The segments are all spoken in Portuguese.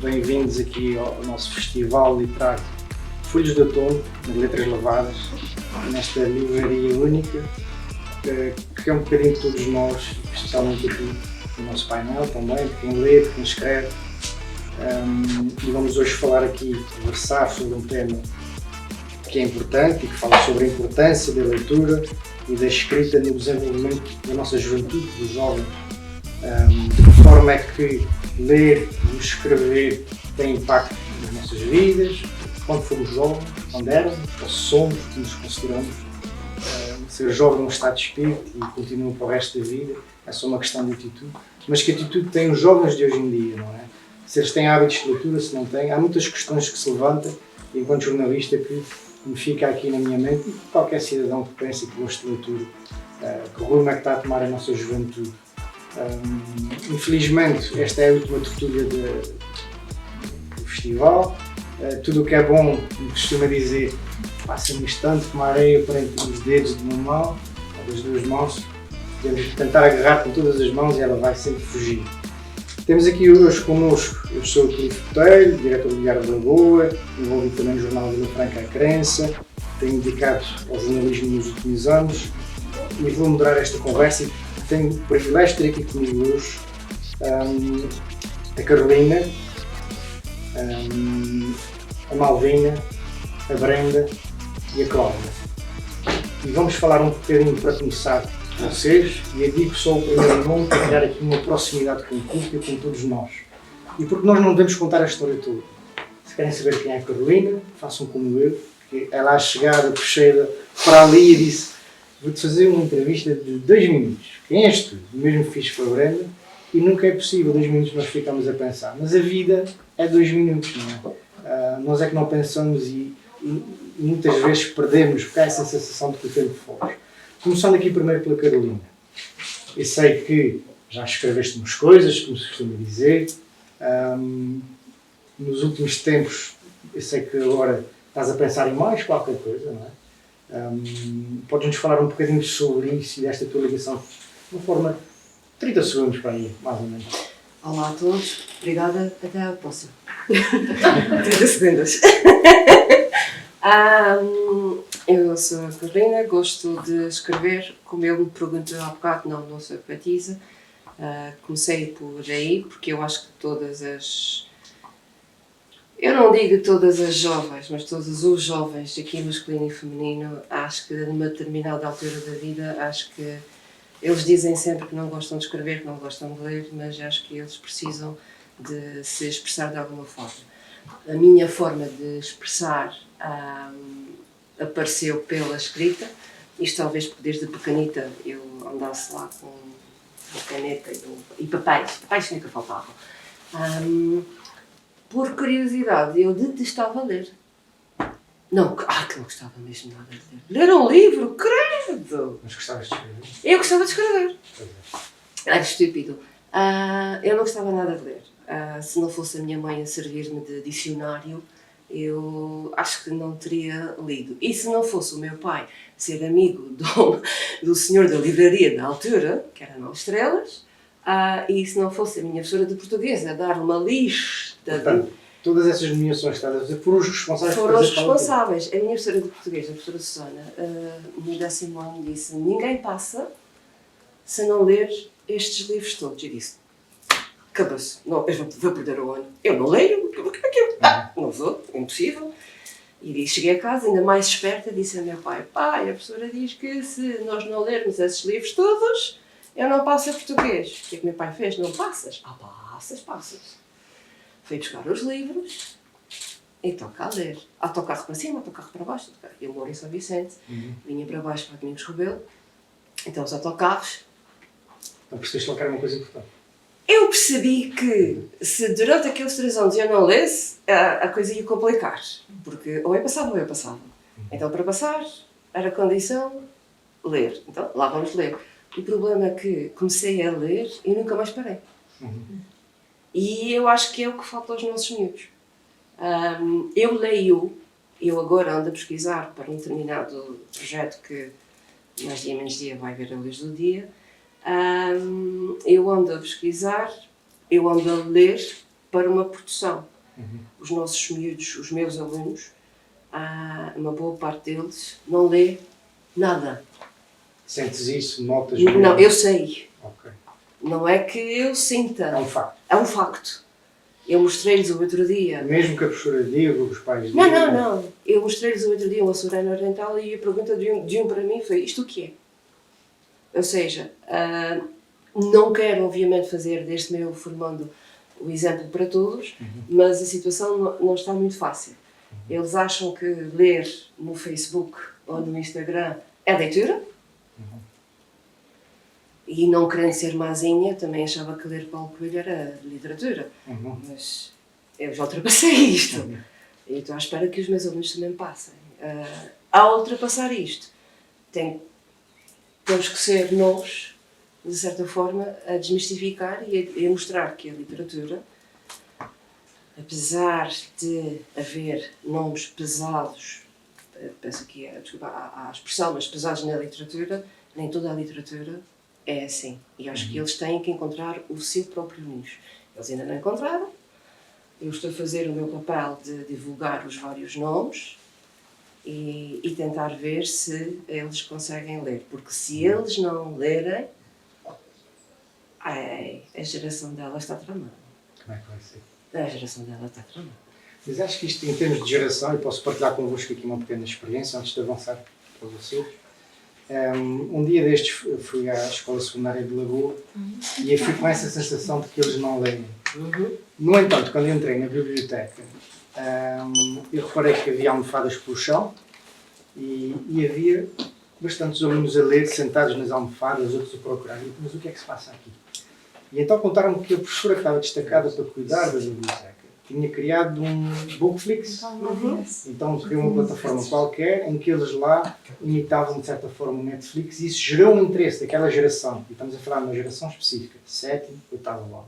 bem-vindos aqui ao nosso festival literário Folhos de Outono, nas Letras Lavadas, nesta livraria única, que é um bocadinho de todos nós, especialmente aqui no nosso painel também, de quem lê, de quem escreve. E vamos hoje falar aqui, conversar sobre um tema que é importante e que fala sobre a importância da leitura e da escrita no desenvolvimento da nossa juventude, dos jovens. De que forma é que ler e escrever tem impacto nas nossas vidas, quando fomos jovens, quando éramos, ou somos, que nos consideramos. Ser jovem é um estado de espírito e continua para o resto da vida, é só uma questão de atitude. Mas que atitude têm os jovens de hoje em dia, não é? Se eles têm hábitos de leitura, se não têm, há muitas questões que se levantam, e enquanto jornalista que me fica aqui na minha mente, e qualquer cidadão que pense que gosta de leitura, que rumo é que está a tomar a nossa juventude. Infelizmente, esta é a última tertúlia do festival. Tudo o que é bom, como costuma dizer, passa no instante, como a areia prende os dedos de uma mão, ou das duas mãos. Devemos tentar agarrar com todas as mãos e ela vai sempre fugir. Temos aqui hoje connosco, eu sou o Filipe Botelho, diretor do Diário de Lagoa, envolvido também no jornal Vila Franca A Crença, tenho dedicado ao jornalismo nos últimos anos e vou moderar esta conversa e tenho o privilégio de ter aqui comigo hoje a Carolina, a Malvina, a Brenda e a Cláudia. E vamos falar um bocadinho para começar com vocês, e eu digo só o primeiro nome para criar aqui uma proximidade com o público e com todos nós. E porque nós não devemos contar a história toda. Se querem saber quem é a Carolina, façam como eu, que ela à chegada puxei para ali e disse: vou-te fazer uma entrevista de 2 minutos. Quem és tu? O mesmo fiz para a Brenda, e nunca é possível 2 minutos nós ficamos a pensar. Mas a vida é 2 minutos, não é? Nós é que não pensamos e muitas vezes perdemos, porque há essa sensação de que o tempo foge. Começando aqui primeiro pela Carolina. Eu sei que já escreveste umas coisas, como se costuma dizer. Nos últimos tempos, eu sei que agora estás a pensar em mais qualquer coisa, não é? Podes-nos falar um bocadinho sobre isso e desta tua ligação, de uma forma, 30 segundos para aí, mais ou menos. Olá a todos, obrigada, até à próxima. 30 segundos. Eu sou a Carolina, gosto de escrever, como ele me perguntou há bocado, não sou poetisa. Comecei por aí, porque eu acho que todas as... Eu não digo todas as jovens, mas todos os jovens, aqui masculino e feminino, acho que numa determinada altura da vida, acho que eles dizem sempre que não gostam de escrever, que não gostam de ler, mas acho que eles precisam de se expressar de alguma forma. A minha forma de expressar apareceu pela escrita. Isto talvez porque desde pequenita eu andasse lá com caneta e papéis nunca faltavam. Por curiosidade, eu detestava ler. Não, que não gostava mesmo nada de ler. Ler um livro, credo! Mas gostavas de escrever? Eu gostava de escrever. Era estúpido. Eu não gostava nada de ler. Se não fosse a minha mãe a servir-me de dicionário, eu acho que não teria lido. E se não fosse o meu pai ser amigo do senhor da livraria da altura, que era 9 estrelas, e se não fosse a minha professora de português a dar uma lista... Portanto, todas essas nomeações que estás a fazer foram os responsáveis Foram os responsáveis. A minha professora de português, a professora Susana, no 10º ano disse: ninguém passa se não ler estes livros todos. E disse: acabou-se, eu vou perder o ano. Eu não leio, não vou, é impossível. E cheguei a casa, ainda mais esperta, disse ao meu pai: pai, a professora diz que se nós não lermos esses livros todos, eu não passo a português. O que é que meu pai fez? Não passas? Passas. Fui buscar os livros e toca a ler. Autocarro para cima, autocarro para baixo. Eu moro em São Vicente, vinha para baixo para Domingos Rebelo. Então os autocarros... Então percebeste logo que era uma coisa importante. Eu percebi que se durante aqueles 3 anos eu não lesse, a coisa ia complicar. Porque ou eu passava. Então para passar era condição ler. Então lá vamos ler. O problema é que comecei a ler e nunca mais parei. E eu acho que é o que falta aos nossos miúdos. Eu agora ando a pesquisar para um determinado projeto que mais dia menos dia vai ver a luz do dia. Eu ando a pesquisar, eu ando a ler para uma produção. Os nossos miúdos, os meus alunos, uma boa parte deles não lê nada. Sentes isso? Notas? Não, eu sei. Ok. Não é que eu sinta. É um facto. É um facto. Eu mostrei-lhes o outro dia. Mesmo que a professora diga, os pais digam. Não. Eu mostrei-lhes o outro dia uma Sorana Oriental e a pergunta de um para mim foi: isto o que é? Ou seja, não quero obviamente fazer deste meu formando o exemplo para todos, mas a situação não está muito fácil. Eles acham que ler no Facebook ou no Instagram é leitura. E não querendo ser mazinha, também achava que ler Paulo Coelho era literatura. Mas eu já ultrapassei isto. E estou à espera que os meus alunos também passem. Ao ultrapassar isto, temos que ser nós, de certa forma, a desmistificar e a mostrar que a literatura, apesar de haver nomes pesados, penso que desculpa a expressão, mas pesados na literatura, nem toda a literatura é assim. E acho que eles têm que encontrar o seu próprio nicho. Eles ainda não encontraram. Eu estou a fazer o meu papel de divulgar os vários nomes e tentar ver se eles conseguem ler. Porque se eles não lerem, a geração dela está tramada. Como é que vai ser? A geração dela está tramada. Mas acho que isto, em termos de geração, e posso partilhar convosco aqui uma pequena experiência, antes de avançar para vocês. Um dia destes fui à escola secundária de Lagoa e eu fui com essa sensação de que eles não leem. No entanto, quando eu entrei na biblioteca, eu reparei que havia almofadas pelo chão e havia bastantes alunos a ler, sentados nas almofadas, outros a procurar. Mas o que é que se passa aqui? E então contaram-me que a professora que estava destacada para cuidar da biblioteca tinha criado um Bookflix. Então criou uma plataforma qualquer em que eles lá imitavam de certa forma o Netflix e isso gerou um interesse daquela geração. E estamos a falar de uma geração específica, 7º, 8º ano,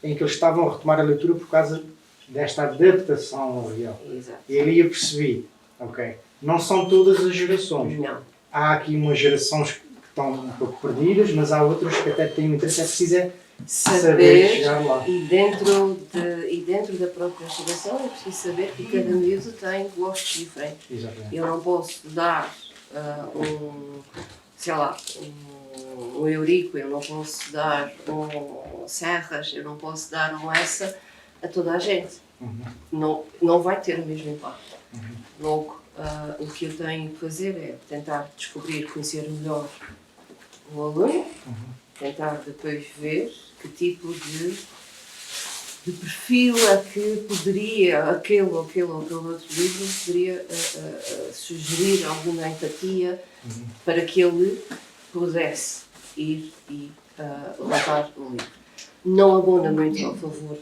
em que eles estavam a retomar a leitura por causa desta adaptação ao real. Exato. E aí eu percebi, ok, não são todas as gerações. Não. Há aqui umas gerações que estão um pouco perdidas, mas há outras que até têm um interesse, é preciso saber chegar lá. E dentro da própria geração é preciso saber que cada miúdo tem gostos diferentes. Exatamente. Eu não posso dar um Eurico, eu não posso dar um Serras, eu não posso dar um Essa a toda a gente. Não vai ter o mesmo impacto. Logo, o que eu tenho que fazer é tentar descobrir, conhecer melhor o aluno, tentar depois ver que tipo de perfil é que poderia, aquele ou aquele outro livro, poderia sugerir alguma empatia para que ele pudesse ir e levar o livro. Não abona muito ao favor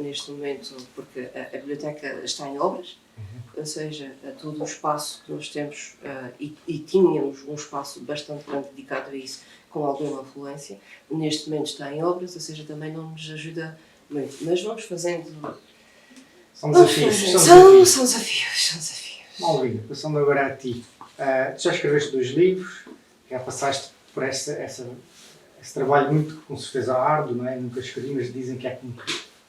neste momento, porque a biblioteca está em obras, ou seja, todo o espaço que nós temos, e tínhamos um espaço bastante grande dedicado a isso, com alguma afluência, neste momento está em obras, ou seja, também não nos ajuda muito. Mas vamos fazendo. São desafios. São desafios. Malvina, passando agora a ti. Tu já escreveste 2 livros, já passaste por esse trabalho muito, com certeza, árduo, não é? Nunca escrevi, mas dizem que é como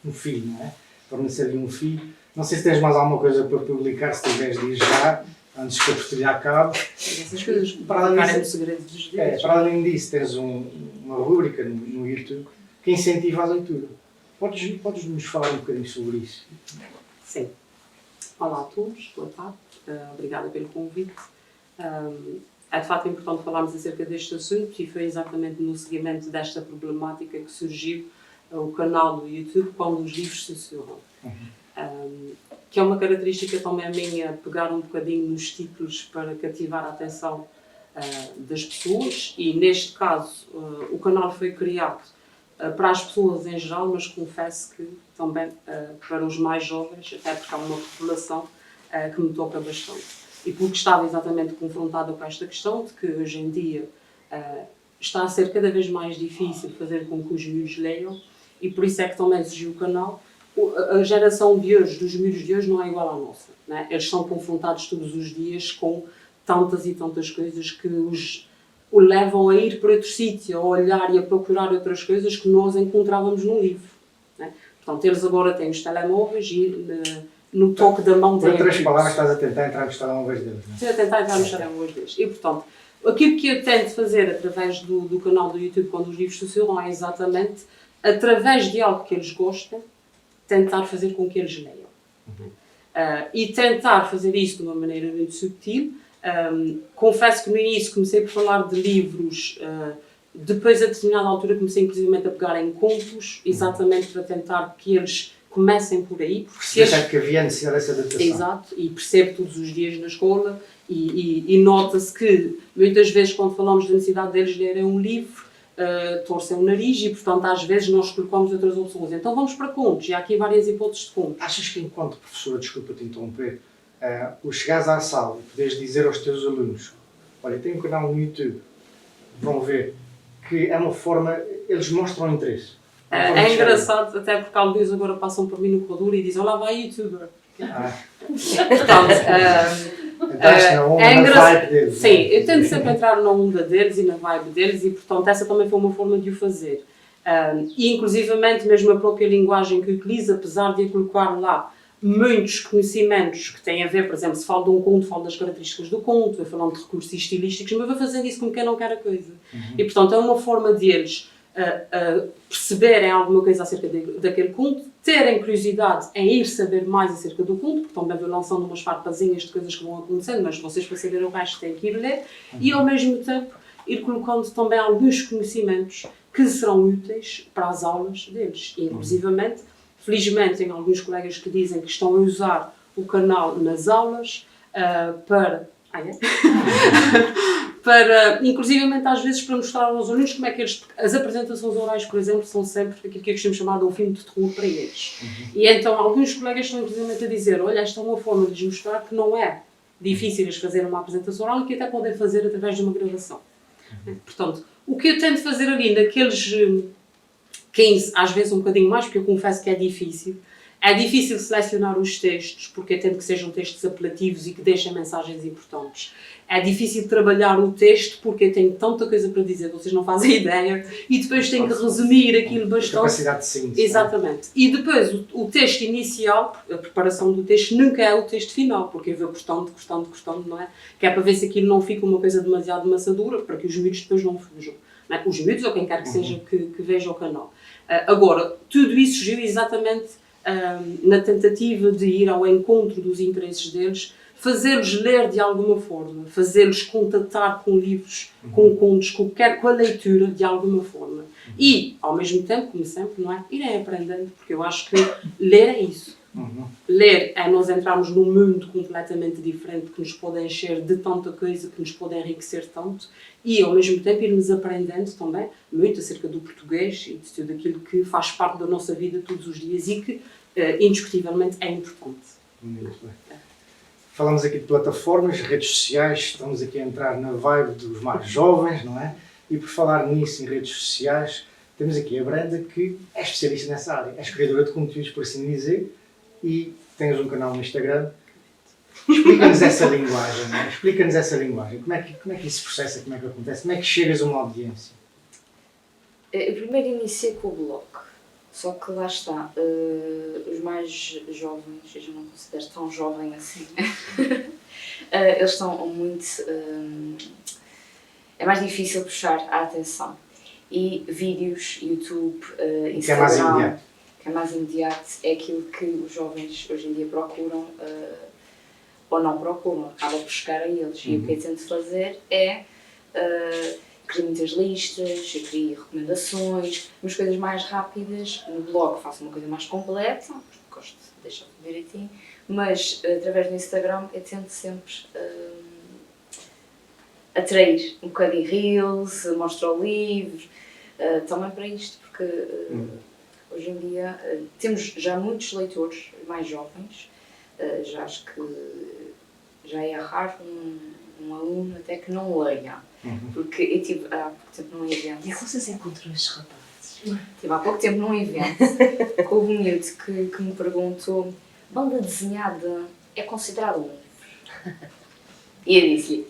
um filho, não é? Torna-se ali um filho. Não sei se tens mais alguma coisa para publicar, se tiveres de ir já, antes que a partilha acabe. Essas coisas para além do segredo dos dedos. Para além disso, tens uma rúbrica no YouTube que incentiva a leitura. Podes nos falar um bocadinho sobre isso? Sim. Olá a todos, boa tarde. Obrigada pelo convite. É de facto importante falarmos acerca deste assunto e foi exatamente no seguimento desta problemática que surgiu o canal do YouTube quando os livros censuram. Que é uma característica também minha, pegar um bocadinho nos títulos para cativar a atenção das pessoas e neste caso o canal foi criado para as pessoas em geral, mas confesso que também para os mais jovens, até porque há uma população que me toca bastante. E porque estava exatamente confrontada com esta questão de que hoje em dia está a ser cada vez mais difícil fazer com que os miúdos leiam e por isso é que também surgiu o canal. A geração de hoje, dos miúdos de hoje, não é igual à nossa, né? Eles são confrontados todos os dias com tantas e tantas coisas que o levam a ir para outro sítio, a olhar e a procurar outras coisas que nós encontrávamos num livro, né? Portanto, eles agora têm os telemóveis e no toque da mão Por têm outras aquilo. palavras, estás a tentar entrar nos telemóveis deles, não é? Estou a tentar entrar nos telemóveis deles. E, portanto, aquilo que eu tento fazer através do canal do YouTube, quando os livros sussurram, é exatamente, através de algo que eles gostem, tentar fazer com que eles leiam. E tentar fazer isso de uma maneira muito subtil. Confesso que no início comecei por falar de livros, depois a determinada altura comecei inclusivamente a pegar em contos, exatamente para tentar que eles comecem por aí. Porque se eles... que havia necessidade dessa adaptação. Exato, e percebo todos os dias na escola e nota-se que muitas vezes quando falamos da necessidade deles lerem um livro, torcem o nariz e portanto às vezes nós colocamos outras opções. Então vamos para contos, e há aqui várias hipóteses de contos. Achas que enquanto professora, desculpa te interromper, o chegares à sala e poderes dizer aos teus alunos, olha, tem um canal no YouTube, vão ver, que é uma forma, eles mostram interesse. É engraçado, até porque alguns agora passam por mim no corredor e dizem, olá, vai youtuber. Portanto, é engraçado. Deles, sim, eu tento sempre entrar na onda deles e na vibe deles e, portanto, essa também foi uma forma de o fazer. E, inclusivamente, mesmo a própria linguagem que eu utilizo, apesar de eu colocar lá muitos conhecimentos que têm a ver, por exemplo, se falo de um conto, falo das características do conto, eu falando de recursos estilísticos, mas vou fazendo isso como quem não quer a coisa. E, portanto, é uma forma de eles perceberem alguma coisa acerca daquele conto, terem curiosidade em ir saber mais acerca do conto, porque também vou lançando umas farpazinhas de coisas que vão acontecendo, mas vocês para saber o resto têm que ir ler, e ao mesmo tempo ir colocando também alguns conhecimentos que serão úteis para as aulas deles, e inclusivamente, felizmente tenho alguns colegas que dizem que estão a usar o canal nas aulas para... para, inclusivamente às vezes para mostrar aos alunos como é que eles, as apresentações orais, por exemplo, são sempre aquilo que eu costumo chamar de um filme de terror para eles. E então alguns colegas estão inclusivamente a dizer, olha, esta é uma forma de lhes mostrar que não é difícil eles fazerem uma apresentação oral e que até podem fazer através de uma gravação. Portanto, o que eu tento fazer ali naqueles 15, às vezes um bocadinho mais, porque eu confesso que é difícil selecionar os textos, porque eu tento que sejam textos apelativos e que deixem mensagens importantes. É difícil trabalhar o texto, porque eu tenho tanta coisa para dizer, vocês não fazem ideia, e depois tenho que resumir aquilo bastante. Capacidade de síntese. Exatamente. E depois, o texto inicial, a preparação do texto, nunca é o texto final, porque eu vou gostando, não é? Que é para ver se aquilo não fica uma coisa demasiado maçadura, para que os miúdos depois não fujam. Não é? Os miúdos, ou quem quer que seja que veja o canal. Agora, tudo isso surgiu exatamente na tentativa de ir ao encontro dos interesses deles, fazê-los ler de alguma forma, fazê-los contatar com livros, com contos, com a leitura de alguma forma. E, ao mesmo tempo, como sempre, não é? Irem aprendendo, porque eu acho que ler é isso. Ler é nós entrarmos num mundo completamente diferente que nos pode encher de tanta coisa, que nos pode enriquecer tanto e, ao mesmo tempo, irmos aprendendo também muito acerca do português e de tudo aquilo que faz parte da nossa vida todos os dias e que, indiscutivelmente, é importante. Muito bem. Falamos aqui de plataformas, redes sociais, estamos aqui a entrar na vibe dos mais jovens, não é? E por falar nisso em redes sociais, temos aqui a Brenda que é especialista nessa área, é criadora de conteúdos, por assim dizer, e tens um canal no Instagram. Explica-nos essa linguagem, não é? Explica-nos essa linguagem. Como é que isso se processa, como é que acontece, como é que chegas a uma audiência? Eu primeiro iniciei com o blog, só que lá está, os mais jovens, eu já não considero tão jovem assim, eles estão muito... é mais difícil puxar a atenção. E vídeos, YouTube, Instagram, que é mais imediato, é aquilo que os jovens hoje em dia procuram ou não procuram, acaba por chegar a eles. E o que eu tento fazer é criar muitas listas, eu crio recomendações, umas coisas mais rápidas. No blog faço uma coisa mais completa, gosto de deixar tudo direitinho, mas através do Instagram eu tento sempre atrair um bocadinho reels, mostrar o livro, também para isto, porque hoje em dia temos já muitos leitores mais jovens, já acho que já é raro um aluno até que não leia, porque eu tive há pouco tempo num evento. E como vocês encontram estes rapazes? Tive há pouco tempo num evento com o miúdo que me perguntou: banda desenhada é considerado um livro? E eu disse-lhe: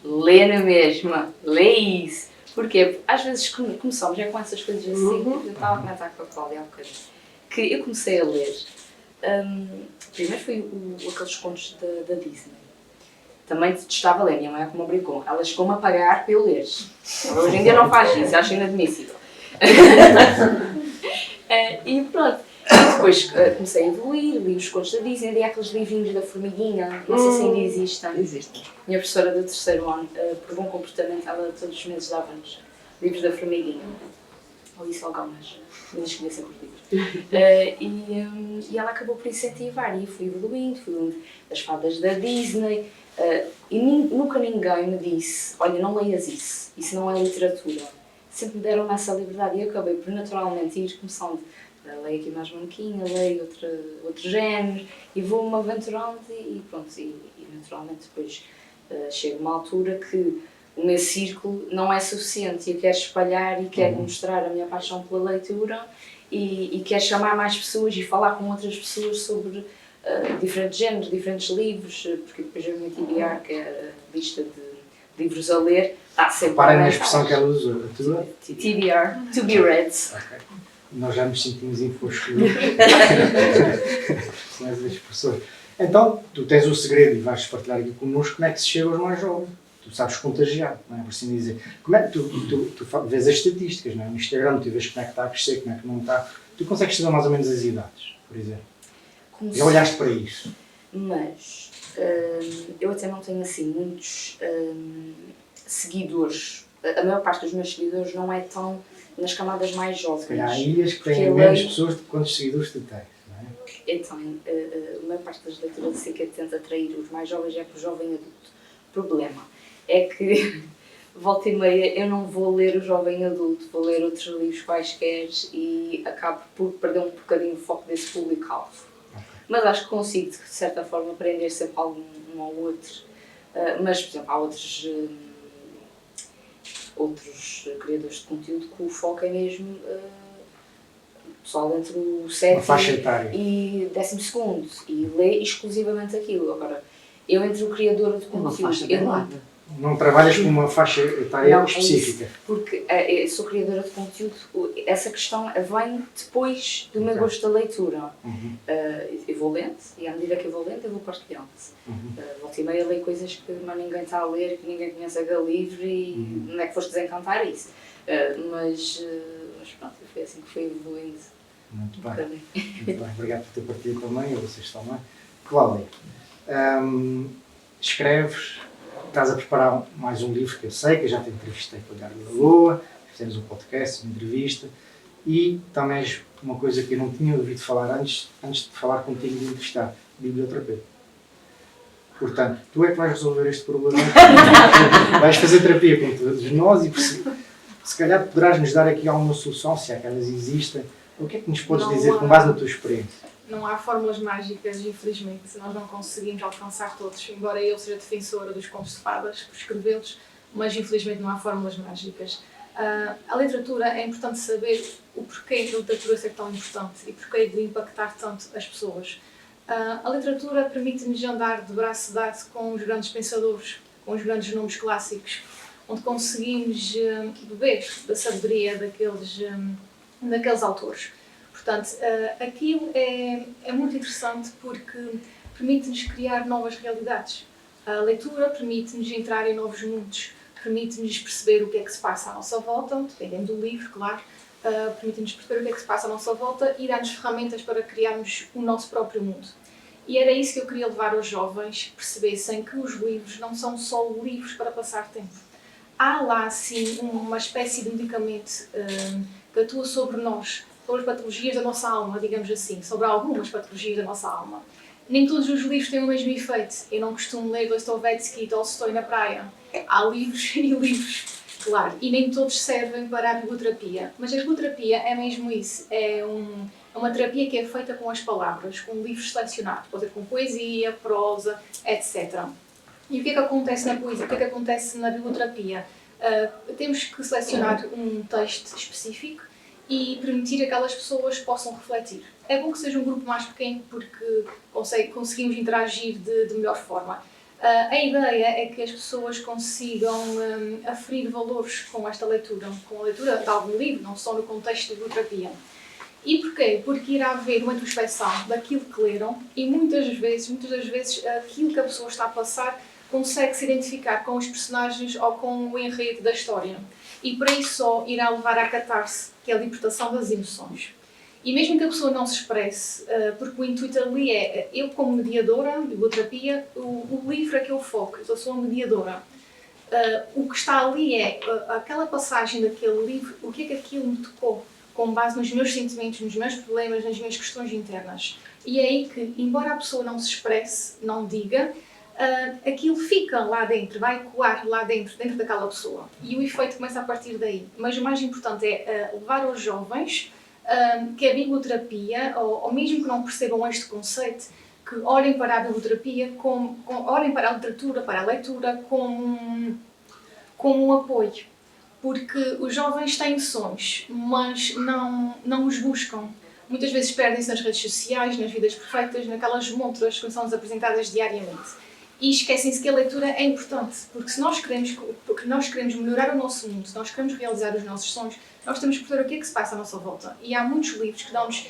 lê na mesma, lê isso. Porquê? Porque às vezes começamos com essas coisas assim, eu estava a comentar com a Cláudia há bocadinho, que eu comecei a ler. Primeiro foi aqueles contos da Disney. Também detestava ler, minha mãe é que me obrigou. Ela chegou-me a pagar para eu ler. Ela hoje em dia não faz isso, acho inadmissível. E pronto. E depois comecei a evoluir, li os contos da Disney, li aqueles livrinhos da formiguinha, não sei se ainda existem. Existe. Minha professora do terceiro ano, por bom comportamento, ela todos os meses dava-nos livros da formiguinha. Ou isso algumas, mas escolhi sempre os livros. E ela acabou por incentivar e fui evoluindo as fadas da Disney. E nunca ninguém me disse, olha, não leias isso não é literatura. Sempre me deram essa liberdade e eu acabei por naturalmente ir começando a ler aqui mais manequinha, leio outro género e vou-me aventurando e pronto, e naturalmente depois chega uma altura que o meu círculo não é suficiente e eu quero espalhar e quero mostrar a minha paixão pela leitura e quero chamar mais pessoas e falar com outras pessoas sobre diferentes géneros, diferentes livros, porque depois a minha TBR, que é a lista de livros a ler, está sempre Parem na expressão que ela usou, a tua? TBR, to be read. Okay. Nós já nos sentimos infostos. São essas expressões. Então, tu tens o segredo e vais partilhar aqui connosco como é que se chega aos mais jovens. Tu sabes contagiar, não é? Por assim dizer. Como é que tu vês as estatísticas, não é? No Instagram, tu vês como é que está a crescer, como é que não está. Tu consegues saber mais ou menos as idades, por exemplo. Já olhaste para isso? Mas eu até não tenho assim muitos seguidores. A maior parte dos meus seguidores não é tão nas camadas mais jovens. Há ilhas que têm menos pessoas do que quantos seguidores tu tens, não é? Então, a maior parte das leituras assim que eu tento atrair os mais jovens é para o jovem adulto. O problema é que, volta e meia, eu não vou ler o jovem adulto, vou ler outros livros quaisquer e acabo por perder um bocadinho o foco desse público-alvo. Mas acho que consigo, de certa forma, aprender sempre algum um ou outro. Mas, por exemplo, há outros criadores de conteúdo que o foco é mesmo pessoal entre o 7 e 12º e lê exclusivamente aquilo. Agora, eu entre o criador de conteúdo... Não trabalhas com uma faixa etária específica? Porque eu sou criadora de conteúdo, essa questão vem depois do meu gosto da leitura. Eu vou lendo e à medida que eu vou lendo eu vou partilhando. Volta e meia leio coisas que mais ninguém está a ler, que ninguém conhece a livre e não é que foste desencantar isso. Mas pronto, foi assim que foi evoluindo. Muito bem. Muito bem. Obrigado por ter partido também, e vocês também. Cláudia, escreves... Estás a preparar mais um livro que eu sei, que eu já te entrevistei com a Garda da Lagoa, fizemos um podcast, uma entrevista, e também és uma coisa que eu não tinha ouvido falar antes de falar contigo e de entrevistar, biblioterapeuta. Portanto, tu é que vais resolver este problema, vais fazer terapia com todos nós e se calhar poderás nos dar aqui alguma solução, se aquelas existem. O que é que nos podes dizer com base na tua experiência? Não há fórmulas mágicas, infelizmente, nós não conseguimos alcançar todos, embora eu seja defensora dos contos de fadas, por escrevê-los, mas infelizmente não há fórmulas mágicas. A literatura, é importante saber o porquê da literatura ser tão importante e porquê de impactar tanto as pessoas. A literatura permite-nos andar de braço dado com os grandes pensadores, com os grandes nomes clássicos, onde conseguimos beber da sabedoria daqueles autores. Portanto, aquilo é muito interessante porque permite-nos criar novas realidades. A leitura permite-nos entrar em novos mundos, permite-nos perceber o que é que se passa à nossa volta, dependendo do livro, claro, permite-nos perceber o que é que se passa à nossa volta e dá-nos ferramentas para criarmos o nosso próprio mundo. E era isso que eu queria levar aos jovens, percebessem que os livros não são só livros para passar tempo. Há lá, sim, uma espécie de medicamento que atua sobre nós, sobre as patologias da nossa alma, digamos assim, sobre algumas patologias da nossa alma. Nem todos os livros têm o mesmo efeito. Eu não costumo ler Dostoevsky e Tolstói na praia. Há livros e livros, claro, e nem todos servem para a biblioterapia. Mas a biblioterapia é mesmo isso, é uma terapia que é feita com as palavras, com livros selecionados, pode ser com poesia, prosa, etc. E o que é que acontece na poesia? O que é que acontece na biblioterapia? Temos que selecionar um texto específico e permitir que aquelas pessoas possam refletir. É bom que seja um grupo mais pequeno porque conseguimos interagir de melhor forma. A ideia é que as pessoas consigam aferir valores com esta leitura, com a leitura de algum livro, não só no contexto de biblioterapia. E porquê? Porque irá haver uma introspeção daquilo que leram e muitas das vezes, aquilo que a pessoa está a passar consegue se identificar com os personagens ou com o enredo da história. E para isso só irá levar à catarse, que é a libertação das emoções. E mesmo que a pessoa não se expresse, porque o intuito ali é, eu como mediadora, biblioterapia, o livro é que eu foco, eu sou uma mediadora. O que está ali é aquela passagem daquele livro, o que é que aquilo me tocou, com base nos meus sentimentos, nos meus problemas, nas minhas questões internas. E é aí que, embora a pessoa não se expresse, não diga, aquilo fica lá dentro, vai ecoar lá dentro daquela pessoa. E o efeito começa a partir daí. Mas o mais importante é levar aos jovens que a biblioterapia, ou mesmo que não percebam este conceito, que olhem para a biblioterapia, olhem para a literatura, para a leitura, como um apoio. Porque os jovens têm sonhos, mas não os buscam. Muitas vezes perdem-se nas redes sociais, nas vidas perfeitas, naquelas montras que são-nos apresentadas diariamente. E esquecem-se que a leitura é importante, porque se nós queremos melhorar o nosso mundo, se nós queremos realizar os nossos sonhos, nós temos que perceber o que é que se passa à nossa volta. E há muitos livros que dão-nos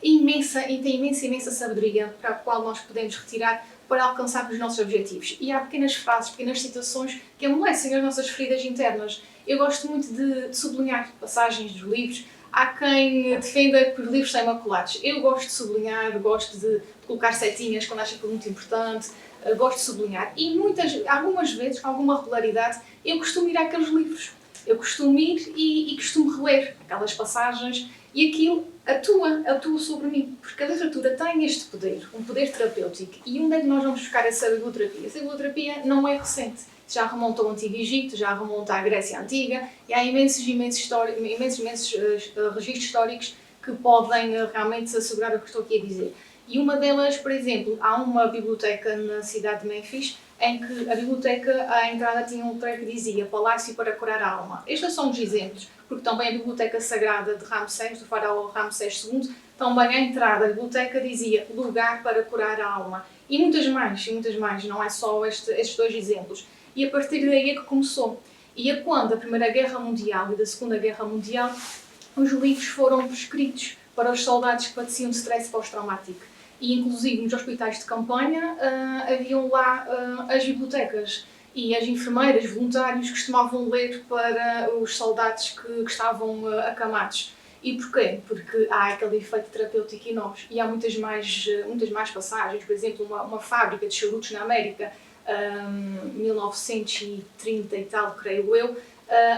imensa sabedoria para a qual nós podemos retirar para alcançar os nossos objetivos. E há pequenas frases, pequenas citações que amolecem as nossas feridas internas. Eu gosto muito de sublinhar passagens dos livros. Há quem defenda que os livros são imaculados. Eu gosto de sublinhar, gosto de colocar setinhas quando acho aquilo muito importante, gosto de sublinhar. E algumas vezes, com alguma regularidade, eu costumo ir àqueles livros. Eu costumo ir e costumo reler aquelas passagens e aquilo atua sobre mim. Porque a literatura tem este poder, um poder terapêutico. E onde é que nós vamos buscar essa biblioterapia? Essa biblioterapia não é recente. Já remonta ao Antigo Egito, já remonta à Grécia Antiga e há imensos registros históricos que podem realmente assegurar o que estou aqui a dizer. E uma delas, por exemplo, há uma biblioteca na cidade de Memphis em que a biblioteca, à entrada, tinha um letrero que dizia Palácio para curar a alma. Estes são os exemplos, porque também a biblioteca sagrada de Ramsés, do faraó Ramsés II, também à entrada da biblioteca dizia lugar para curar a alma. E muitas mais, não é só estes dois exemplos. E a partir daí é que começou. E é quando a Primeira Guerra Mundial e da Segunda Guerra Mundial os livros foram prescritos para os soldados que padeciam de stress pós-traumático. E inclusive nos hospitais de campanha haviam lá as bibliotecas e as enfermeiras, voluntários, costumavam ler para os soldados que estavam acamados. E porquê? Porque há aquele efeito terapêutico em nós. E há muitas mais passagens. Por exemplo, uma fábrica de charutos na América, 1930 e tal, creio eu,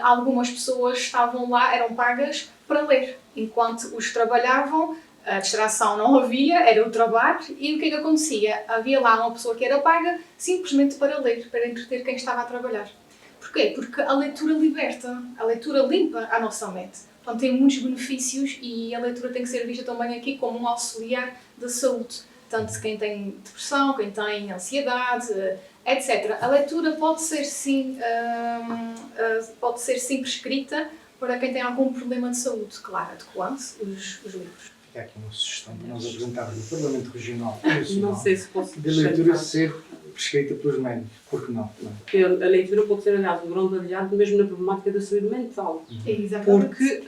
algumas pessoas estavam lá, eram pagas para ler. Enquanto os trabalhavam, a distração não havia, era o trabalho, e o que é que acontecia? Havia lá uma pessoa que era paga simplesmente para ler, para entreter quem estava a trabalhar. Porquê? Porque a leitura liberta, a leitura limpa a nossa mente. Portanto, tem muitos benefícios e a leitura tem que ser vista também aqui como um auxiliar da saúde. Tanto quem tem depressão, quem tem ansiedade, etc. A leitura pode ser sim prescrita para quem tem algum problema de saúde, claro, adequando-se os livros. Fica aqui uma sugestão para nós apresentarmos no Parlamento Regional e Nacional Não sei se posso de leitura ser prescrita pelos médicos. Por que não? Porque a leitura pode ser, aliás, um grande aliado mesmo na problemática da saúde mental. Exatamente. Porque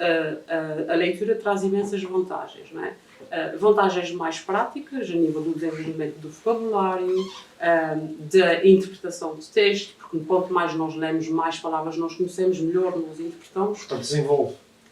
a leitura traz imensas vantagens, não é? Vantagens mais práticas, a nível do desenvolvimento do vocabulário, da interpretação de texto, porque quanto mais nós lemos, mais palavras nós conhecemos, melhor nós interpretamos. Portanto,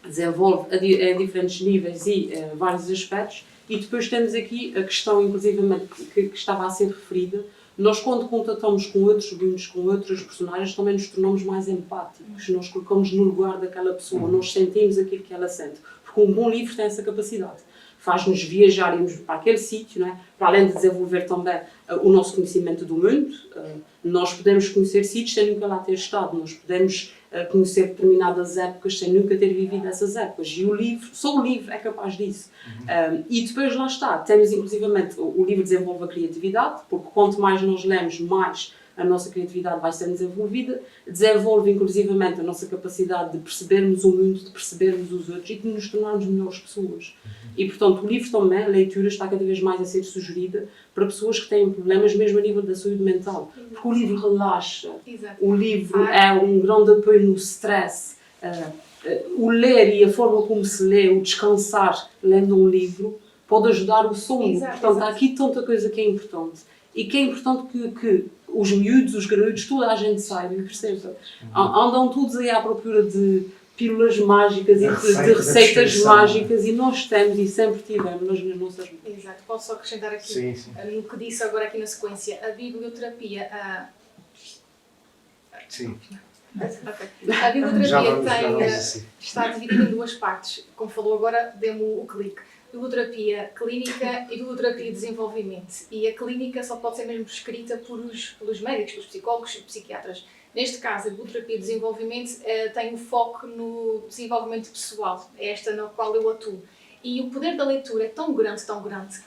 desenvolve A diferentes níveis e vários aspectos. E depois temos aqui a questão, inclusivamente, que estava a ser referida. Nós, quando contatamos com outros alunos, com outros personagens, também nos tornamos mais empáticos. Nós colocamos no lugar daquela pessoa, nós sentimos aquilo que ela sente. Porque um bom livro tem essa capacidade. Faz-nos viajar, irmos para aquele sítio, não é? Para além de desenvolver também o nosso conhecimento do mundo, nós podemos conhecer sítios sem nunca lá ter estado, nós podemos conhecer determinadas épocas sem nunca ter vivido essas épocas. E o livro, só o livro é capaz disso. E depois lá está, temos inclusivamente, o livro desenvolve a criatividade, porque quanto mais nós lemos, mais a nossa criatividade vai sendo desenvolvida, desenvolve inclusivamente a nossa capacidade de percebermos o mundo, de percebermos os outros e de nos tornarmos melhores pessoas. E, portanto, o livro também, a leitura, está cada vez mais a ser sugerida para pessoas que têm problemas mesmo a nível da saúde mental. Porque o livro relaxa, o livro é um grande apoio no stress. o ler e a forma como se lê, o descansar lendo um livro, pode ajudar o sono. Exato, Portanto, exato. há aqui tanta coisa que é importante. E que é importante que os miúdos, os graúdos, toda a gente saiba e perceba. Andam todos aí à procura de pílulas mágicas e de receitas mágicas, e nós temos e sempre tivemos nas nossas mãos. Exato, posso só acrescentar aqui Sim, sim. no que disse agora aqui na sequência, a biblioterapia, Sim. ok. A Já biblioterapia vamos assim. está dividida em duas partes, como falou agora, dê-me o clique. Biblioterapia clínica e biblioterapia de desenvolvimento. E a clínica só pode ser mesmo prescrita pelos médicos, pelos psicólogos e psiquiatras. Neste caso, a biblioterapia de desenvolvimento tem o foco no desenvolvimento pessoal. É esta na qual eu atuo. E o poder da leitura é tão grande,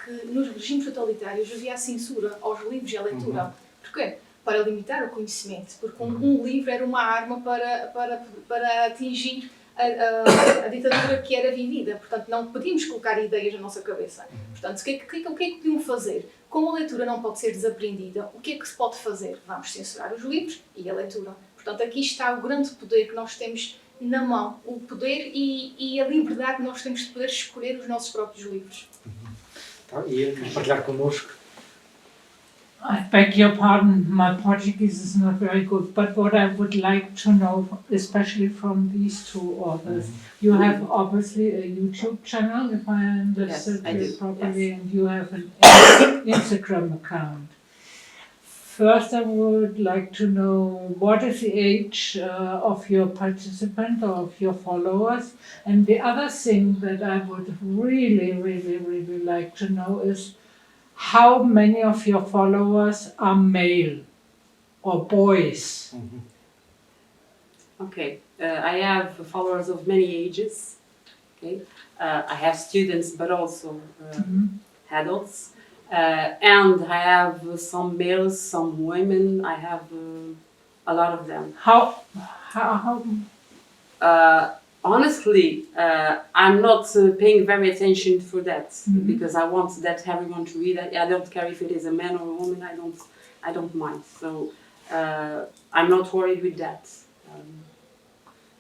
que nos regimes totalitários havia a censura aos livros e à leitura. Porquê? Para limitar o conhecimento. Porque um livro era uma arma para atingir a ditadura que era vivida. Portanto, não podíamos colocar ideias na nossa cabeça. Portanto, o que é que podiam fazer? Como a leitura não pode ser desaprendida, o que é que se pode fazer? Vamos censurar os livros e a leitura. Portanto, aqui está o grande poder que nós temos na mão. O poder e a liberdade que nós temos de poder escolher os nossos próprios livros. Tá, e partilhar connosco. I beg your pardon, my Portuguese is not very good, but what I would like to know, especially from these two authors, you have obviously a YouTube channel, if I understood Yes, I you do. properly, Yes. and you have an Instagram account. First, I would like to know what is the age of your participant or of your followers, and the other thing that I would really like to know is how many of your followers are male or boys? Okay, I have followers of many ages. Okay, I have students, but also adults, and I have some males, some women. I have a lot of them. How Honestly, I'm not paying very attention for that because I want that everyone to read. I don't care if it is a man or a woman. I don't mind. So I'm not worried with that.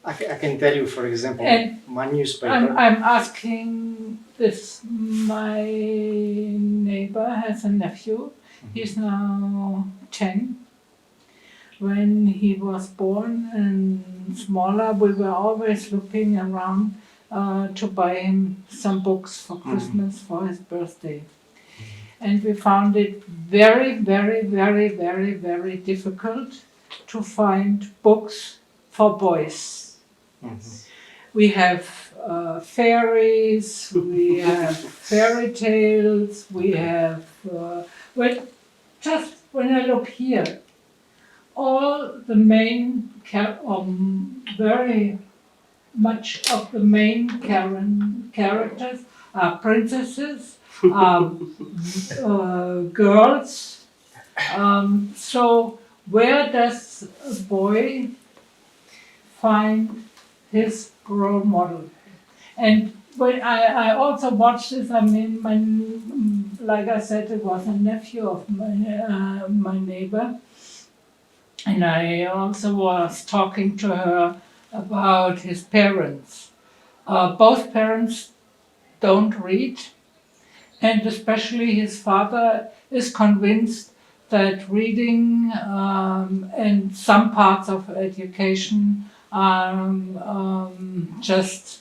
I can tell you, for example, And my newspaper. I'm asking this, my neighbor has a nephew, he's now 10. When he was born and smaller, we were always looking around to buy him some books for Christmas for his birthday. And we found it very difficult to find books for boys. We have fairies, we have fairy tales, we have, well, just when I look here, all the main, very much of the main characters are princesses, girls. So where does a boy find his role model? And when I also watched this, I mean, like I said, it was a nephew of my neighbor. And I also was talking to her about his parents. Both parents don't read, and especially his father is convinced that reading and some parts of education are just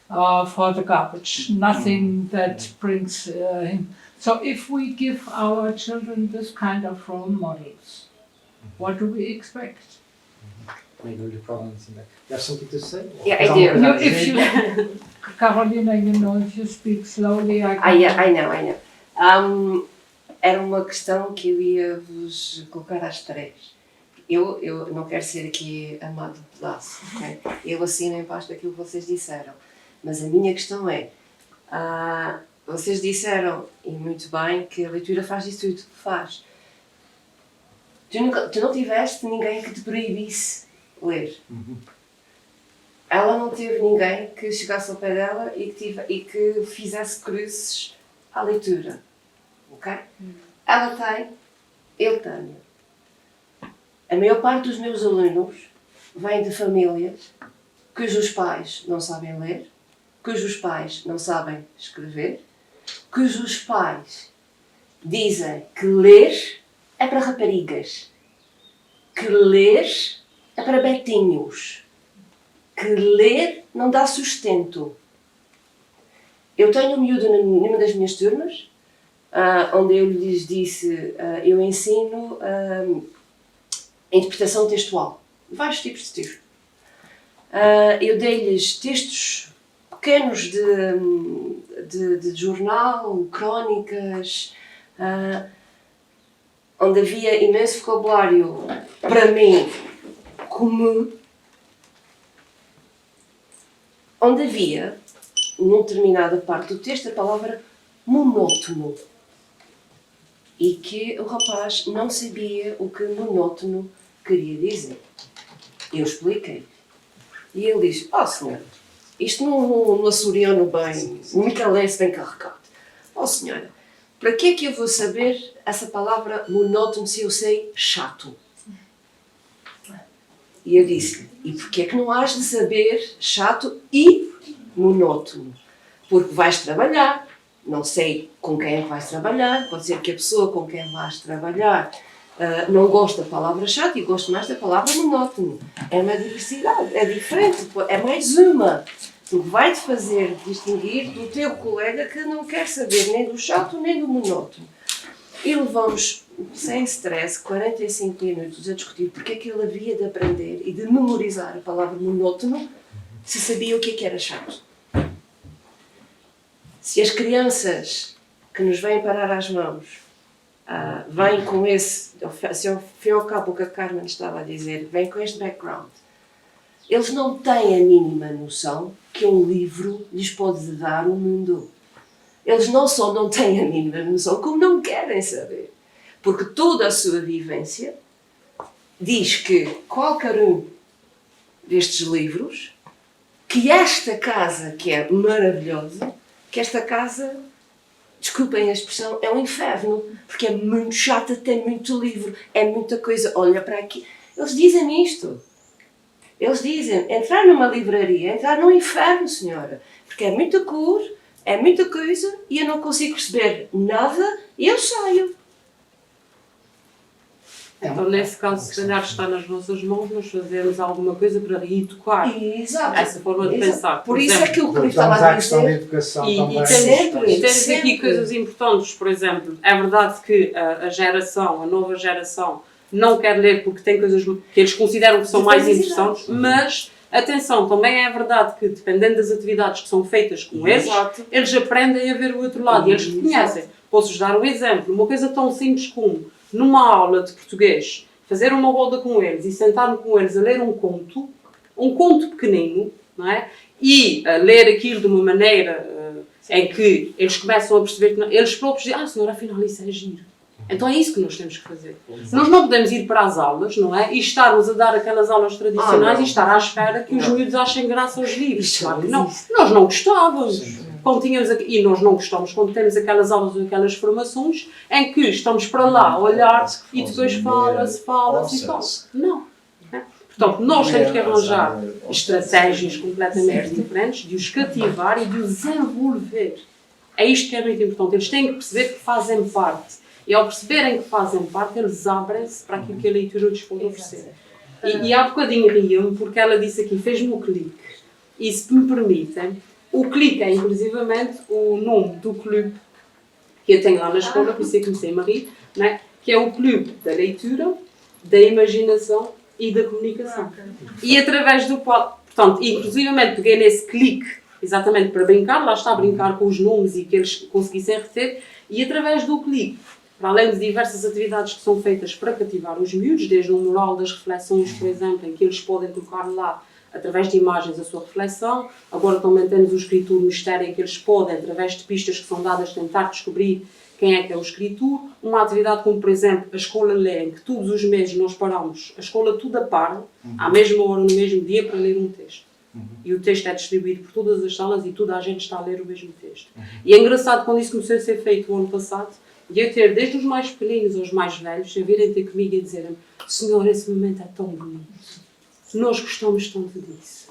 for the garbage, nothing that brings him. So if we give our children this kind of role models, what do we expect? Maybe the problems in that. You have something to say? Yeah, I do. You, if you, Carolina, you know, if you speak slowly, I can. I know. Era uma questão que eu ia vos colocar às três. Eu não quero ser aqui amado de pedaço, ok? Eu assino em paz daquilo que vocês disseram. Mas a minha questão é, vocês disseram, e muito bem, que a leitura faz isso tudo. Faz. Tu não tiveste ninguém que te proibisse ler. Ela não teve ninguém que chegasse ao pé dela e que fizesse cruzes à leitura. Ok? Ela tem, eu tenho. A maior parte dos meus alunos vêm de famílias cujos pais não sabem ler, cujos pais não sabem escrever, cujos pais dizem que ler é para raparigas, que ler é para betinhos, que ler não dá sustento. Eu tenho um miúdo numa das minhas turmas, onde eu lhes disse, eu ensino interpretação textual, vários tipos de texto. Eu dei-lhes textos pequenos de jornal, crónicas, onde havia imenso vocabulário, para mim, comum, onde havia, numa determinada parte do texto, a palavra monótono. E que o rapaz não sabia o que monótono queria dizer. Eu expliquei. E ele disse, senhora, isto no açoriano bem, no micalense bem carregado. Senhora, para que é que eu vou saber essa palavra monótono se eu sei chato? E eu disse, e porquê é que não has de saber chato e monótono? Porque vais trabalhar, não sei com quem é que vais trabalhar, pode ser que a pessoa com quem vais trabalhar não gosta da palavra chato e gosta mais da palavra monótono. É uma diversidade, é diferente, é mais uma. Tu vai-te fazer distinguir do teu colega que não quer saber nem do chato nem do monótono. E levamos, sem stress, 45 minutos a discutir porque é que ele havia de aprender e de memorizar a palavra monótono se sabia o que era chato. Se as crianças que nos vêm parar às mãos vêm com esse, se ao fim e ao cabo o que a Carmen estava a dizer, vêm com este background, eles não têm a mínima noção que um livro lhes pode dar o mundo. Eles não só não têm a mínima noção, como não querem saber. Porque toda a sua vivência diz que qualquer um destes livros, que esta casa, que é maravilhosa, que esta casa, desculpem a expressão, é um inferno, porque é muito chata, tem muito livro, é muita coisa, olha para aqui. Eles dizem isto. Eles dizem, entrar numa livraria, entrar num inferno, senhora, porque é muita cor, é muita coisa e eu não consigo perceber nada e eu saio. Então, nesse caso, se calhar está nas nossas mãos, nós fazermos alguma coisa para reeducar essa forma de pensar. Por isso é que o que eu Voltamos estava à a questão da dizer. educação E também. temos aqui coisas importantes, por exemplo, é verdade que a nova geração, não quer ler porque tem coisas que eles consideram que são mais interessantes, mas, atenção, também é verdade que, dependendo das atividades que são feitas com eles, eles aprendem a ver o outro lado e eles reconhecem. Posso-vos dar um exemplo, uma coisa tão simples como, numa aula de português, fazer uma roda com eles e sentar-me com eles a ler um conto pequenino, não é? E ler aquilo de uma maneira em que eles começam a perceber que eles próprios dizem, senhora, afinal isso é giro. Então é isso que nós temos que fazer. Nós não podemos ir para as aulas, não é? E estarmos a dar aquelas aulas tradicionais e estar à espera que os miúdos achem graça aos livros. Claro que não. Nós não gostávamos. Quando tínhamos, e nós não gostamos quando temos aquelas aulas ou aquelas formações em que estamos para lá a olhar e depois fala-se. Não. Portanto, nós temos que arranjar estratégias completamente diferentes de os cativar e de os envolver. É isto que é muito importante. Eles têm que perceber que fazem parte. E ao perceberem que fazem parte, eles abrem-se para aquilo que a leitura lhes pode oferecer. E há bocadinho riam porque ela disse aqui, fez-me o clique. E se me permitem, o clique é inclusivamente o nome do clube que eu tenho lá na escola, por isso é que comecei a rir, né? Que é o clube da leitura, da imaginação e da comunicação. E através do qual, portanto, inclusivamente peguei nesse clique, exatamente para brincar, lá está a brincar com os nomes e que eles conseguissem reter, e através do clique, para além de diversas atividades que são feitas para cativar os miúdos, desde o mural das reflexões, por exemplo, em que eles podem trocar lá, através de imagens, a sua reflexão. Agora também temos o escritor mistério, em que eles podem, através de pistas que são dadas, tentar descobrir quem é que é o escritor. Uma atividade como, por exemplo, a escola lê, em que todos os meses nós paramos, a escola toda para, à mesma hora, no mesmo dia, para ler um texto. E o texto é distribuído por todas as salas e toda a gente está a ler o mesmo texto. E é engraçado, quando isso começou a ser feito o ano passado, de eu ter, desde os mais pequeninos aos mais velhos, a virem ter comigo e dizerem: Senhor, esse momento é tão bonito. Nós gostamos tanto disso.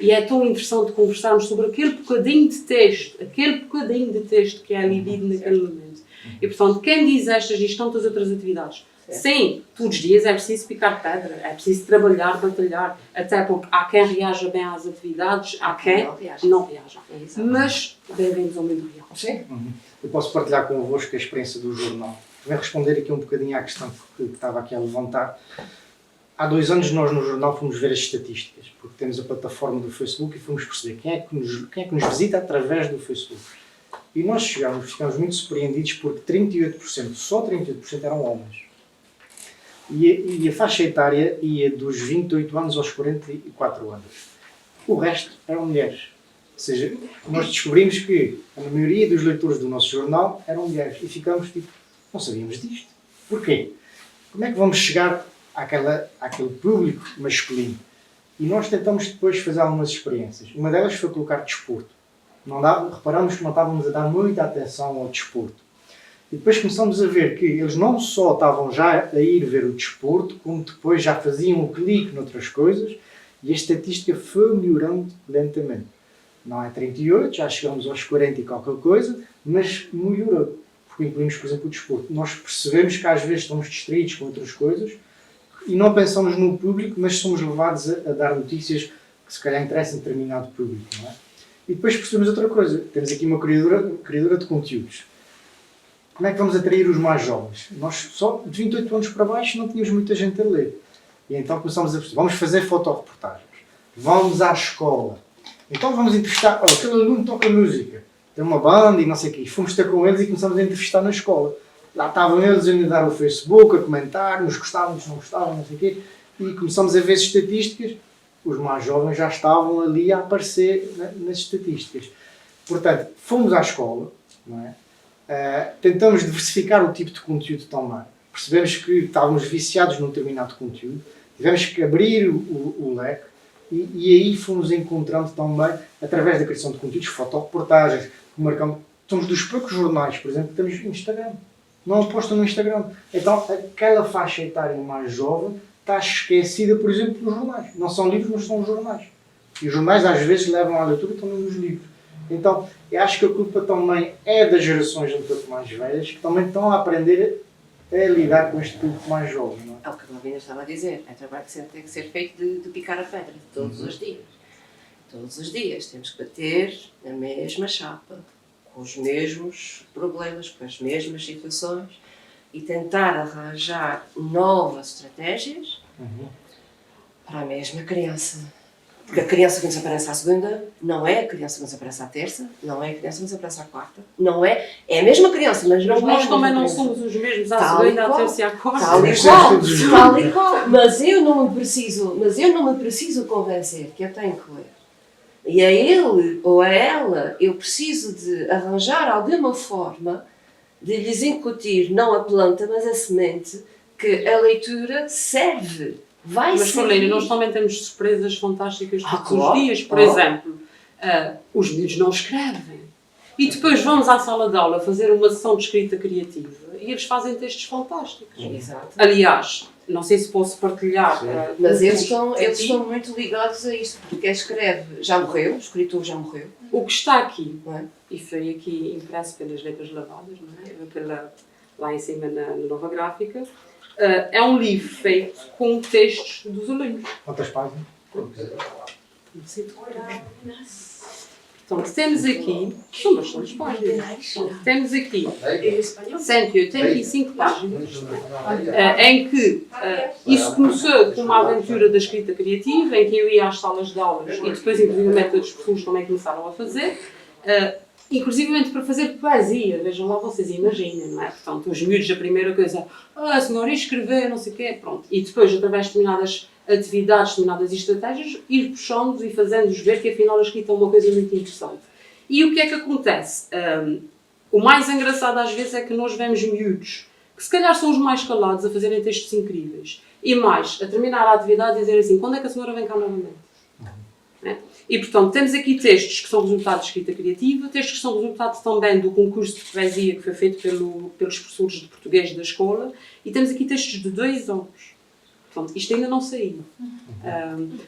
E é tão interessante conversarmos sobre aquele bocadinho de texto que é lido naquele momento. E, portanto, quem diz estas diz tantas outras atividades. Sim, todos os dias é preciso picar pedra, é preciso trabalhar, batalhar, até porque há quem reaja bem às atividades, há quem não reaja. Mas, bem-vindos ao mundo real. Sim. Eu posso partilhar convosco a experiência do jornal. Vou responder aqui um bocadinho à questão que estava aqui a levantar. Há 2 anos nós no jornal fomos ver as estatísticas, porque temos a plataforma do Facebook e fomos perceber quem é que nos visita através do Facebook. E nós ficámos muito surpreendidos porque 38%, só 38% eram homens. E a faixa etária ia dos 28 anos aos 44 anos. O resto eram mulheres. Ou seja, nós descobrimos que a maioria dos leitores do nosso jornal eram mulheres. E ficámos tipo, não sabíamos disto. Porquê? Como é que vamos chegar àquele público masculino? E nós tentamos depois fazer algumas experiências. Uma delas foi colocar desporto. Reparamos que não estávamos a dar muita atenção ao desporto. E depois começamos a ver que eles não só estavam já a ir ver o desporto, como depois já faziam o clique noutras coisas, e a estatística foi melhorando lentamente. Não é 38, já chegamos aos 40 e qualquer coisa, mas melhorou. Porque incluímos, por exemplo, o desporto. Nós percebemos que às vezes estamos distraídos com outras coisas e não pensamos no público, mas somos levados a dar notícias que se calhar interessam a determinado público. Não é? E depois percebemos outra coisa. Temos aqui uma criadora de conteúdos. Como é que vamos atrair os mais jovens? Nós só de 28 anos para baixo não tínhamos muita gente a ler. E então começamos a perceber, vamos fazer fotoreportagens, vamos à escola. Então vamos entrevistar, aquele aluno toca música, tem uma banda e não sei o quê. Fomos ter com eles e começamos a entrevistar na escola. Lá estavam eles a dar o Facebook, a comentar, nos gostavam, nos não gostavam, não sei o quê. E começamos a ver as estatísticas, os mais jovens já estavam ali a aparecer nas estatísticas. Portanto, fomos à escola, não é? Tentamos diversificar o tipo de conteúdo também. Percebemos que estávamos viciados num determinado conteúdo, tivemos que abrir o leque e aí fomos encontrando também, através da criação de conteúdos, fotoreportagens, somos dos poucos jornais, por exemplo, que temos Instagram. Não apostam no Instagram. Então, aquela faixa etária mais jovem está esquecida, por exemplo, nos jornais. Não são livros, mas são jornais. E os jornais às vezes levam à leitura também nos livros. Então, eu acho que a culpa também é das gerações um pouco mais velhas, que também estão a aprender a lidar com este público mais jovem. Não é? É o que a Malvina estava a dizer. É trabalho que sempre tem que ser feito de picar a pedra, todos os dias. Todos os dias temos que bater na mesma chapa, com os mesmos problemas, com as mesmas situações e tentar arranjar novas estratégias para a mesma criança. Porque a criança que nos aparece à segunda não é a criança que nos aparece à terça, não é a criança que nos aparece à quarta, não é. É a mesma criança, mas não é. Nós também não somos os mesmos à segunda, à terça e à quarta. Tal e qual. Mas eu não me preciso convencer que eu tenho que ler. E a ele ou a ela eu preciso de arranjar alguma forma de lhes incutir, não a planta, mas a semente, que a leitura serve. Mas, Carolina, nós também temos surpresas fantásticas todos os dias. Por exemplo, os miúdos não escrevem. E depois vamos à sala de aula fazer uma sessão de escrita criativa e eles fazem textos fantásticos. Exato. Aliás, não sei se posso partilhar. Mas eles estão muito ligados a isto, porque quem escreve já morreu, o escritor já morreu. O que está aqui, Não é? e foi aqui impresso pelas letras lavadas, não é? Lá em cima na nova gráfica, é um livro feito com textos dos alunos. Quantas páginas? Não sei decorar. Portanto, temos aqui, são bastantes páginas. Temos aqui 185 páginas, em que isso começou com uma aventura da escrita criativa, em que eu ia às salas de aulas e depois, inclusive, outros professores também começaram a fazer. Inclusive para fazer poesia, vejam lá, vocês imaginem, não é? Portanto, os miúdos, a primeira coisa, a senhora ia escrever, não sei o quê, pronto. E depois, através de determinadas atividades, determinadas estratégias, ir puxando e fazendo-os ver que afinal a escrita é uma coisa muito interessante. E o que é que acontece? O mais engraçado às vezes é que nós vemos miúdos, que se calhar são os mais calados, a fazerem textos incríveis, e mais, a terminar a atividade e dizer assim, quando é que a senhora vem cá novamente? E, portanto, temos aqui textos que são resultado de escrita criativa, textos que são resultado também do concurso de poesia que foi feito pelos professores de português da escola, e temos aqui textos de 2 anos. Portanto, isto ainda não saiu.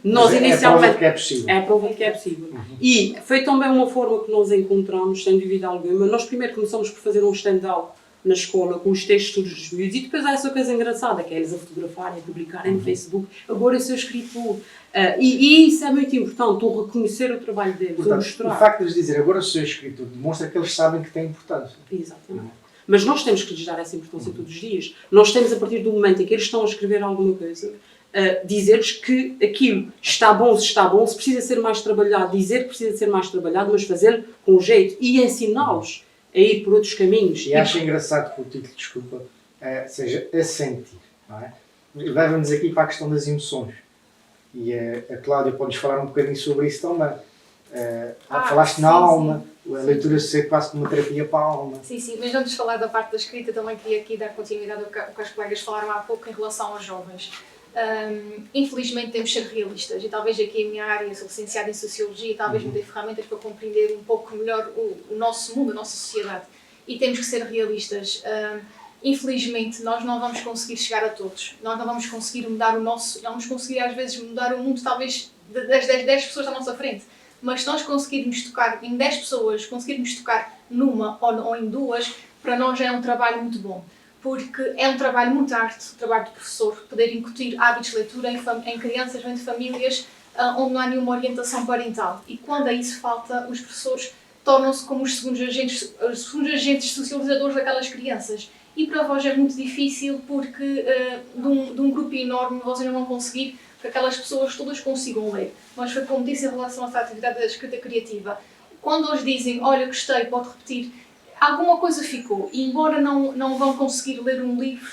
Nós Mas inicialmente... É a prova de que é possível. É a prova de que é possível. E foi também uma forma que nós encontramos, sem dúvida alguma. Nós primeiro começamos por fazer um stand-up na escola com os textos dos miúdos e depois há essa coisa engraçada, que é eles a fotografarem, a publicarem no Facebook. Agora eu sou escritor. E isso é muito importante, o reconhecer o trabalho deles, Portanto, o mostrar. o facto de eles dizer agora sou escritor demonstra que eles sabem que tem importância. Exatamente. Mas nós temos que lhes dar essa importância todos os dias. Nós temos, a partir do momento em que eles estão a escrever alguma coisa, dizer-lhes que aquilo está bom, se precisa ser mais trabalhado, dizer que precisa ser mais trabalhado, mas fazê-lo com jeito e ensiná-los a ir por outros caminhos. E acho engraçado que o título, desculpa, seja a sentir, não é? Leva-nos aqui para a questão das emoções. E a Cláudia pode-nos falar um bocadinho sobre isso também. Falaste na alma, a leitura ser quase como uma terapia para a alma. Sim, sim, mas antes de falar da parte da escrita, também queria aqui dar continuidade ao que as colegas falaram há pouco em relação aos jovens. Infelizmente temos de ser realistas e talvez aqui a minha área, sou licenciada em Sociologia e talvez me dê ferramentas para compreender um pouco melhor o nosso mundo, a nossa sociedade, e temos que ser realistas. Infelizmente nós não vamos conseguir chegar a todos, nós não vamos conseguir mudar não vamos conseguir às vezes mudar o mundo talvez das 10 pessoas à nossa frente, mas se nós conseguirmos tocar em 10 pessoas, conseguirmos tocar numa ou em duas, para nós já é um trabalho muito bom. Porque é um trabalho muito árduo, o trabalho do professor, poder incutir hábitos de leitura em crianças, vêm de famílias onde não há nenhuma orientação parental. E quando a isso falta, os professores tornam-se como os segundos agentes socializadores daquelas crianças. E para vós é muito difícil porque de um grupo enorme vocês não vão conseguir que aquelas pessoas todas consigam ler. Mas foi como disse em relação a essa atividade da escrita criativa. Quando eles dizem, olha, gostei, pode repetir, alguma coisa ficou, e embora não vão conseguir ler um livro,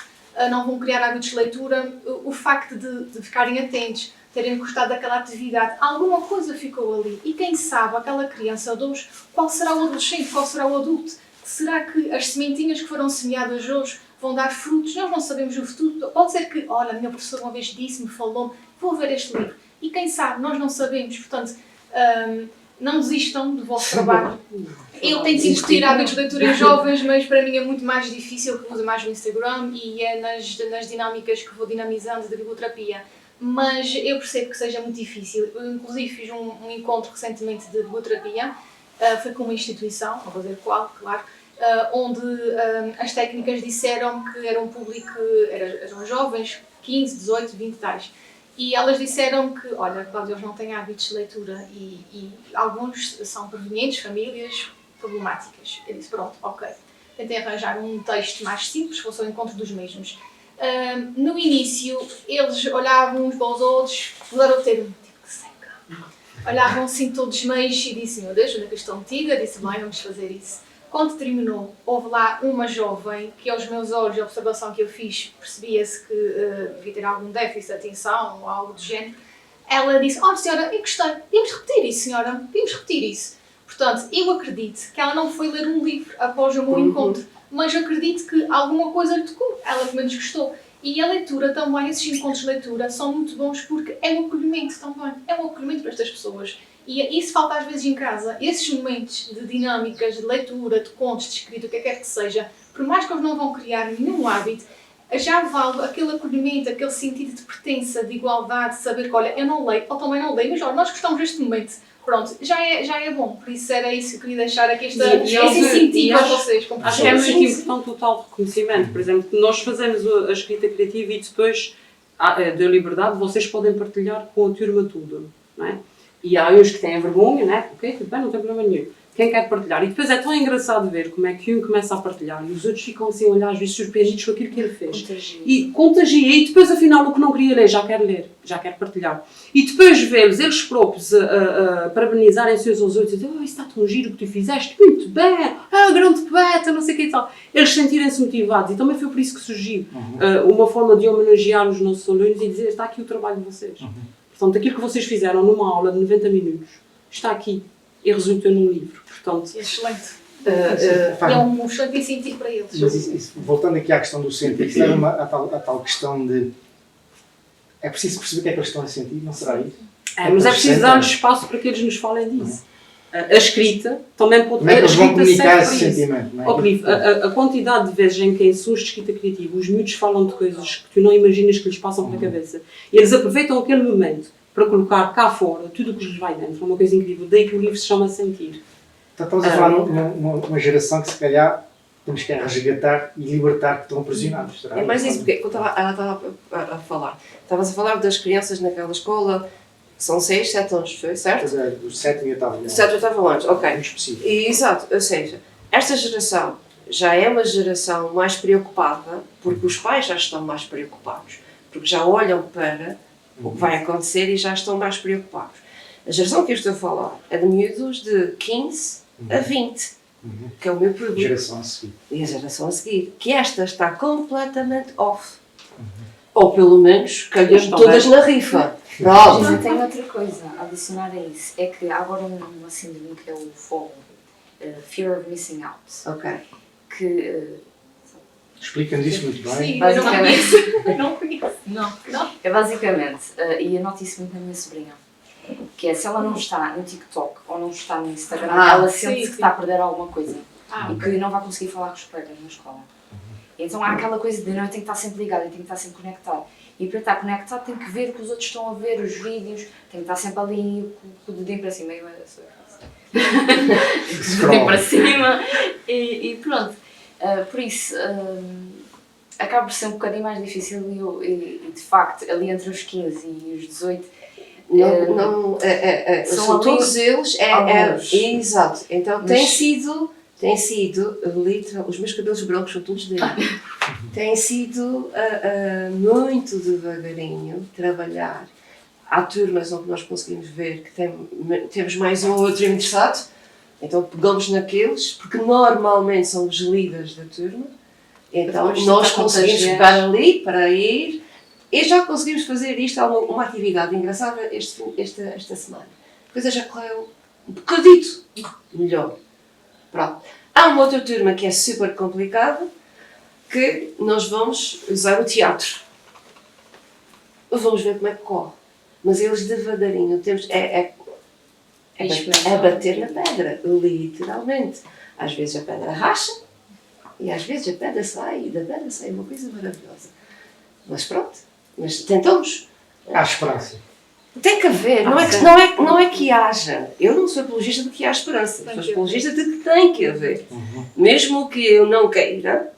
não vão criar hábitos de leitura, o facto de ficarem atentos, terem gostado daquela atividade, alguma coisa ficou ali. E quem sabe, aquela criança ou hoje, qual será o adolescente, qual será o adulto? Será que as sementinhas que foram semeadas hoje vão dar frutos? Nós não sabemos o futuro. Pode ser que, olha, a minha professora uma vez disse-me, falou-me, vou ver este livro. E quem sabe, nós não sabemos. Portanto, não desistam do vosso trabalho. Eu tento incutir hábitos de leitura em jovens, mas para mim é muito mais difícil, que uso mais o Instagram e é nas dinâmicas que vou dinamizando de biblioterapia. Mas eu percebo que seja muito difícil. Eu, inclusive, fiz um encontro recentemente de biblioterapia, foi com uma instituição, não vou dizer qual, claro, onde as técnicas disseram que era um público, eram jovens, 15, 18, 20 tais. E elas disseram que, olha, Cláudia, eles não têm hábitos de leitura e alguns são provenientes de famílias problemáticas. Eu disse, pronto, ok. Tentei arranjar um texto mais simples, fosse ao encontro dos mesmos. No início, eles olhavam uns para os outros, mudaram o termo, tipo, que seca. Olhavam assim todos meios e disse, meu Deus, onde é que estou metida? Disse, bem, vamos fazer isso. Quando terminou, houve lá uma jovem que aos meus olhos, a observação que eu fiz, percebia-se que devia ter algum déficit de atenção ou algo do género. Ela disse, oh senhora, eu gostei, podíamos repetir isso senhora, podíamos repetir isso. Portanto, eu acredito que ela não foi ler um livro após o meu encontro, mas acredito que alguma coisa lhe tocou, ela pelo menos gostou. E a leitura também, esses encontros de leitura são muito bons porque é um acolhimento também, é um acolhimento para estas pessoas. E isso falta às vezes em casa, esses momentos de dinâmicas, de leitura, de contos, de escrita, o que quer que seja, por mais que eles não vão criar nenhum hábito, já vale aquele acolhimento, aquele sentido de pertença, de igualdade, de saber que, olha, eu não leio, ou também não leio, mas olha, nós gostamos deste momento. Pronto, já é bom, por isso era isso que eu queria deixar aqui, esse incentivo a vocês. Acho que é muito importante o tal reconhecimento. Por exemplo, nós fazemos a escrita criativa e depois da liberdade vocês podem partilhar com a turma toda, não é? E há uns que têm vergonha, né? Ok, tudo bem, não tem problema nenhum. Quem quer partilhar? E depois é tão engraçado ver como é que um começa a partilhar e os outros ficam assim a olhar, às vezes surpreendidos com aquilo que ele fez. E contagia. E depois, afinal, o que não queria ler, já quer partilhar. E depois vê-los, eles próprios, a parabenizarem-se uns aos outros e dizer, isso está tão giro o que tu fizeste, muito bem, grande poeta, não sei o que e tal. Eles sentirem-se motivados. E também foi por isso que surgiu uma forma de homenagear os nossos alunos e dizer, está aqui o trabalho de vocês. Portanto, aquilo que vocês fizeram numa aula de 90 minutos está aqui e resulta num livro. Portanto, excelente. E é um excelente incentivo para eles. Mas isso, voltando aqui à questão do sentir, isso leva-me à tal questão de... É preciso perceber o que é que eles estão a sentir, não será isso? mas é preciso dar-lhes espaço para que eles nos falem disso. A escrita também pode Como é que a eles vão escrita comunicar serve esse para isso. sentimento? Não é? Ó, Clive, a quantidade de vezes em que em sessões de escrita criativa os miúdos falam de coisas que tu não imaginas que lhes passam pela cabeça e eles aproveitam aquele momento para colocar cá fora tudo o que lhes vai dentro, é uma coisa incrível. Daí que o livro se chama Sentir. Então estamos a falar numa geração que se calhar temos que resgatar e libertar que estão aprisionados. Será? É mais isso, porque ela estava a falar. Estavas a falar das crianças naquela escola, são 6, 7 anos, foi certo? Quer dizer, dos 7 e 8 anos. 7 ou 8 anos, ok. Muito específico. Exato, ou seja, esta geração já é uma geração mais preocupada, porque os pais já estão mais preocupados, porque já olham para o que vai acontecer e já estão mais preocupados. A geração que eu estou a falar é de miúdos de 15 a 20, que é o meu público. Geração a seguir. E a geração a seguir, que esta está completamente off. Ou pelo menos calham Estão todas bem. na rifa. Mas Pronto. eu tenho outra coisa a adicionar a isso. É que há agora uma síndrome que é o FOMO, Fear of Missing Out, Ok. que Explicam-nos isso muito bem. Sim, eu não basicamente conheço. Eu não conheço. Não. é basicamente, e eu noto isso muito na minha sobrinha, que é se ela não está no TikTok ou não está no Instagram, ela sente sim, que sim. está a perder alguma coisa Ah, e que não vai conseguir falar com os colegas na escola. Então há aquela coisa de não, eu tenho que estar sempre ligada, eu tenho que estar sempre conectada. E para estar conectado tem que ver o que os outros estão a ver, os vídeos, tem que estar sempre ali com o dedinho para cima. Eu dedinho para cima e pronto. Por isso, acaba por ser um bocadinho mais difícil e de facto, ali entre os 15 e os 18, São são ali todos eles. alguns. Exato. Então Mas- tem sido literal, os meus cabelos brancos são todos dele. Tem sido muito devagarinho trabalhar. Há turmas onde nós conseguimos ver que temos mais um ou outro interessado, então pegamos naqueles, porque normalmente são os líderes da turma, então Depois nós tentar conseguimos contagiar. pegar ali para ir e já conseguimos fazer isto, há uma atividade engraçada esta semana. A coisa já correu um bocadito melhor. Pronto. Há uma outra turma que é super complicada, que nós vamos usar o teatro. Vamos ver como é que corre. Mas eles devagarinho, temos, é bater na pedra, literalmente. Às vezes a pedra racha e às vezes a pedra sai, e da pedra sai uma coisa maravilhosa. Mas pronto, mas tentamos. Há esperança. Tem que haver, não é que haja. Eu não sou apologista de que há esperança, sou apologista de que tem que haver. Mesmo que eu não queira,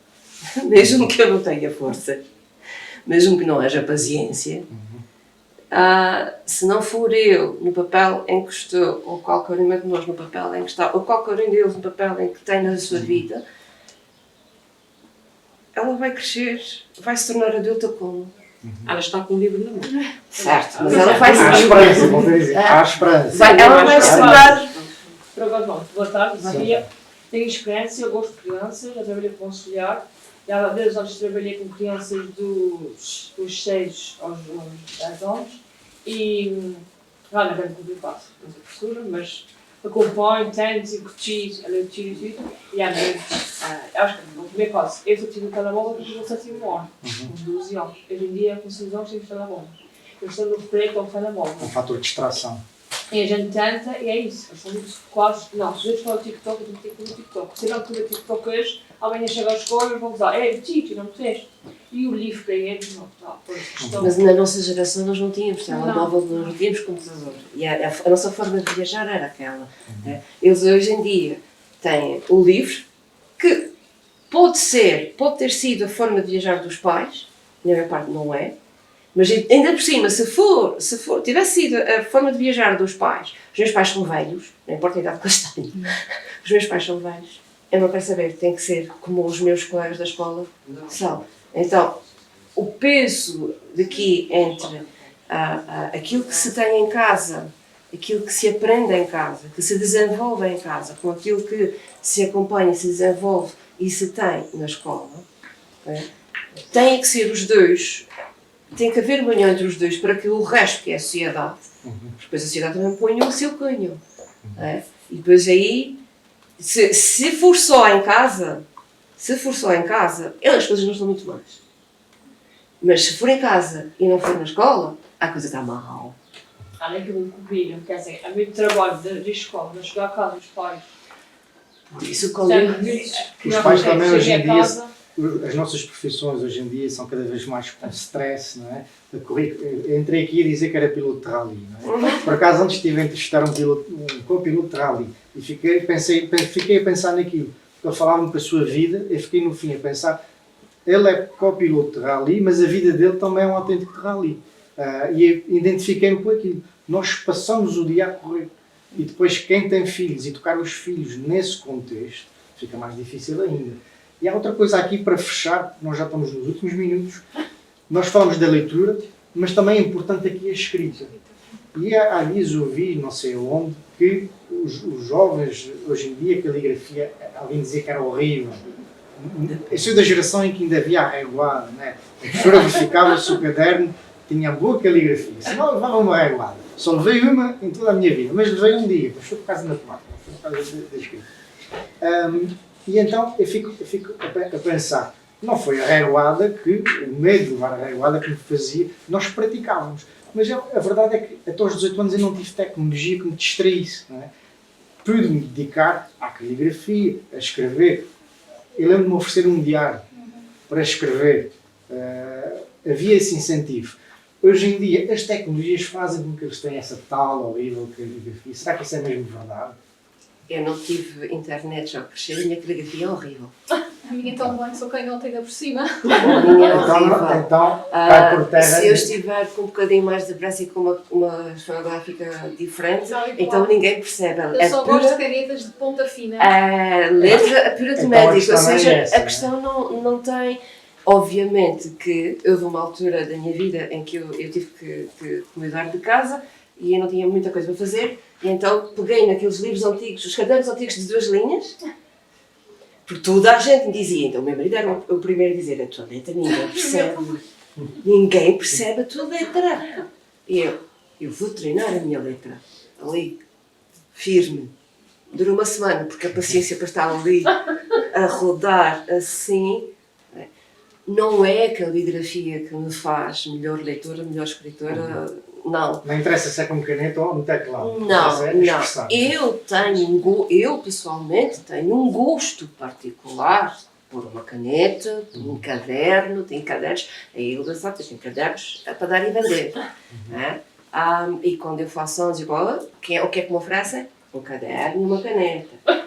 mesmo que eu não tenha força, mesmo que não haja paciência, se não for eu no papel em que estou, ou qualquer um de nós no papel em que está, ou qualquer um deles no papel em que tem na sua vida, ela vai crescer, vai se tornar adulta como? Ela está com o livro na mão. Certo, mas ela vai Há se esperança, vou dizer. Há esperança. ela vai se tornar. Boa tarde, Maria. Tenho experiência, eu gosto de crianças, já trabalhei com auxiliar. E há 10 anos trabalhei com crianças dos 6 aos 10 anos. E realmente é muito complicado, não sou professora, mas acompanho, tento, incutir, alertir e tudo. E às vezes, acho que no primeiro caso, eu só tive o telemóvel porque eu só tive um ano, com 12 anos. Hoje em dia, com 6 anos, tenho o telemóvel. Eu estou no freio ao telemóvel. Um fator de distração. E a gente tenta, e é isso. Eles são muito quase. Não, se a gente for ao TikTok, a gente tem que ir no TikTok. Se não tiver TikTok hoje, amanhã chega à escola e eles vão dizer: ei, Titi, não me tens. E o livro para eles não está. Mas na nossa geração nós não tínhamos telemóvel, nós não tínhamos computador. E a nossa forma de viajar era aquela. Né? Eles hoje em dia têm o livro, que pode ter sido a forma de viajar dos pais, na minha parte não é, mas ainda por cima, se tivesse sido a forma de viajar dos pais, os meus pais são velhos, não importa a idade que eles têm, os meus pais são velhos, eu não quero saber, tem que ser como os meus colegas da escola são. Então, o peso daqui entre aquilo que se tem em casa, aquilo que se aprende em casa, que se desenvolve em casa, com aquilo que se acompanha, se desenvolve e se tem na escola, tem que ser os dois, tem que haver uma união entre os dois para que o resto, que é a sociedade, depois a sociedade também ponha o seu cunho. E depois aí, se for só em casa, as coisas não estão muito mais. Mas se for em casa e não for na escola, a coisa está mal. naquilo que viram, quer dizer, há muito trabalho da escola, mas chegar a casa dos pais. Por isso o colégio. Os pais também hoje em dia, as nossas profissões hoje em dia são cada vez mais com stress, não é? Eu entrei aqui a dizer que era piloto de rally, não é? Por acaso antes estive a entrevistar um copiloto de rally e fiquei a pensar naquilo. Ele falava-me para a sua vida, eu fiquei no fim a pensar, ele é copiloto de rally, mas a vida dele também é um autêntico de rally. E identifiquei-me com aquilo. Nós passamos o dia a correr. E depois quem tem filhos e tocar os filhos nesse contexto, fica mais difícil ainda. E há outra coisa aqui para fechar, nós já estamos nos últimos minutos. Nós falamos da leitura, mas também é importante aqui a escrita. E há dias ouvi, não sei onde, que os jovens, hoje em dia, a caligrafia, alguém dizia que era horrível. Eu sou da geração em que ainda havia a reguada, né? A professora verificava se o caderno tinha boa caligrafia, senão levava uma reguada. Só levei uma em toda a minha vida, mas levei um dia, mas foi por causa da matemática, não foi por causa da escrita. E então eu fico a pensar, não foi a reguada que, o medo de levar a reguada que me fazia, nós praticávamos. Mas a verdade é que até aos 18 anos eu não tive tecnologia que me distraísse. Não é? Pude-me dedicar à caligrafia, a escrever. Eu lembro-me de me oferecer um diário para escrever. Havia esse incentivo. Hoje em dia as tecnologias fazem com que eles tenham essa tal horrível caligrafia. Será que isso é mesmo verdade? Eu não tive internet já crescer, a minha caligrafia é horrível. A minha é tão bem, sou canhota ainda por cima. A minha é horrível. Então cai por terra. Se eu estiver com um bocadinho mais de pressa e com uma esferográfica diferente, então ninguém percebe. Eu só gosto de canetas de ponta fina. A letra, a pura de Então, médico, ou a questão seja, é essa, a questão não tem... Obviamente que houve uma altura da minha vida em que eu tive que mudar de casa e eu não tinha muita coisa para fazer, e então peguei naqueles livros antigos, os cadernos antigos de 2 linhas, porque toda a gente me dizia, então o meu marido era o primeiro a dizer, a tua letra ninguém percebe, ninguém percebe a tua letra. E eu vou treinar a minha letra, ali, firme, durou uma semana, porque a paciência para estar ali a rodar assim, não é a caligrafia que me faz melhor leitora, melhor escritora, não. Não interessa se é com caneta ou no teclado. Não, É não. Eu pessoalmente tenho um gosto particular por uma caneta, por um caderno, tenho cadernos, a Hilda sabe, eu tenho cadernos para dar e vender. E quando eu faço anos igual, o que é que me oferecem? Um caderno e uma caneta.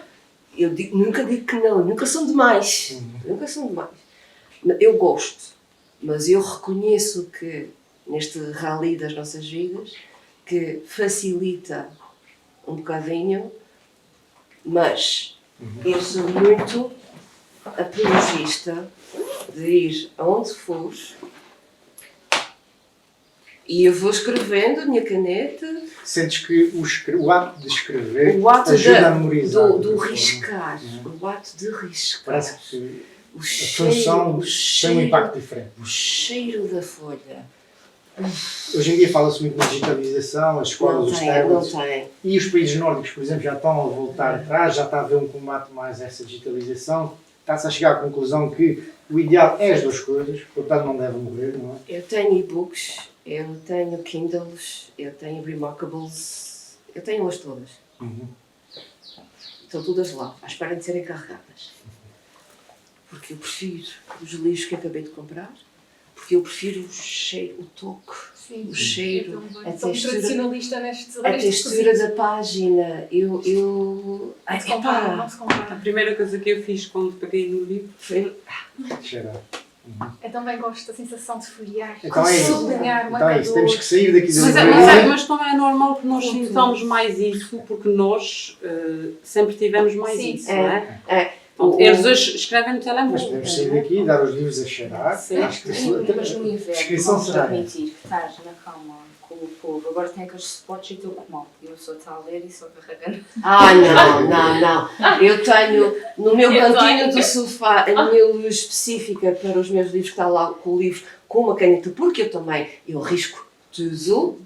Eu nunca digo que não, nunca são demais. Nunca são demais. Eu gosto, mas eu reconheço que neste rally das nossas vidas, que facilita um bocadinho, mas eu sou muito apologista de ir aonde for e eu vou escrevendo a minha caneta. Sentes que o ato de escrever o ato ajuda a memorizar? do riscar, o ato de riscar. Parece que o a cheiro, função o tem cheiro, um impacto diferente. O cheiro da folha. Hoje em dia fala-se muito na digitalização, as escolas, os tablets. Não tem. E os países nórdicos, por exemplo, já estão a voltar atrás, já está a haver um combate mais a essa digitalização. Está-se a chegar à conclusão que o ideal é as duas coisas, portanto não deve morrer, não é? Eu tenho e-books, eu tenho Kindles, eu tenho Remarkables, eu tenho-as todas. Estão todas lá, à espera de serem carregadas. Porque eu prefiro os livros que acabei de comprar, porque eu prefiro o cheiro, o toque, Sim, o cheiro, a sou tradicionalista nestes textura da página. Não se compara. A primeira coisa que eu fiz quando peguei no livro foi Cheirar. Eu também gosto da sensação de folhear, Então é isso. sublinhar, Então é isso, temos que sair daqui da mas livraria. também é normal que nós sintamos mais isso, porque nós sempre tivemos mais Sim, isso, não é? Eles hoje escrevem no telemóvel. Mas podemos sair daqui, dar os livros a cheirar. Sim. Acho que Mas no a inverno, descrição vamos será admitir que estás na cama com o povo, agora tem aqueles suportes e estou com mal. E uma pessoa está a ler e só carregando. Não. Eu tenho no meu cantinho do sofá a minha luz específica para os meus livros, que está lá com o livro com uma caneta, porque eu risco tudo.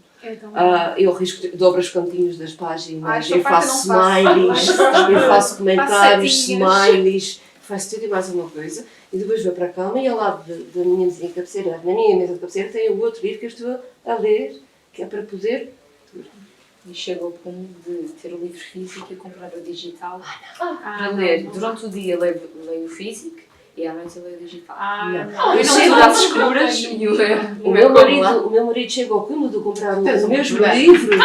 Eu risco, dobro os cantinhos das páginas, eu faço smileys, eu faço comentários, smileys, faço tudo e mais uma coisa. E depois vou para a cama e ao lado da minha mesinha de cabeceira, na minha mesa de cabeceira, tem o outro livro que eu estou a ler, que é para poder leitura. E chego ao ponto de ter o livro físico e comprar o digital Ah, para ler. Durante o dia leio o físico e à noite eu leio o digital. não. Eu não chego estou às às escuras e O meu marido chega ao cúmulo de comprar o Tens um mesmo problema. livro,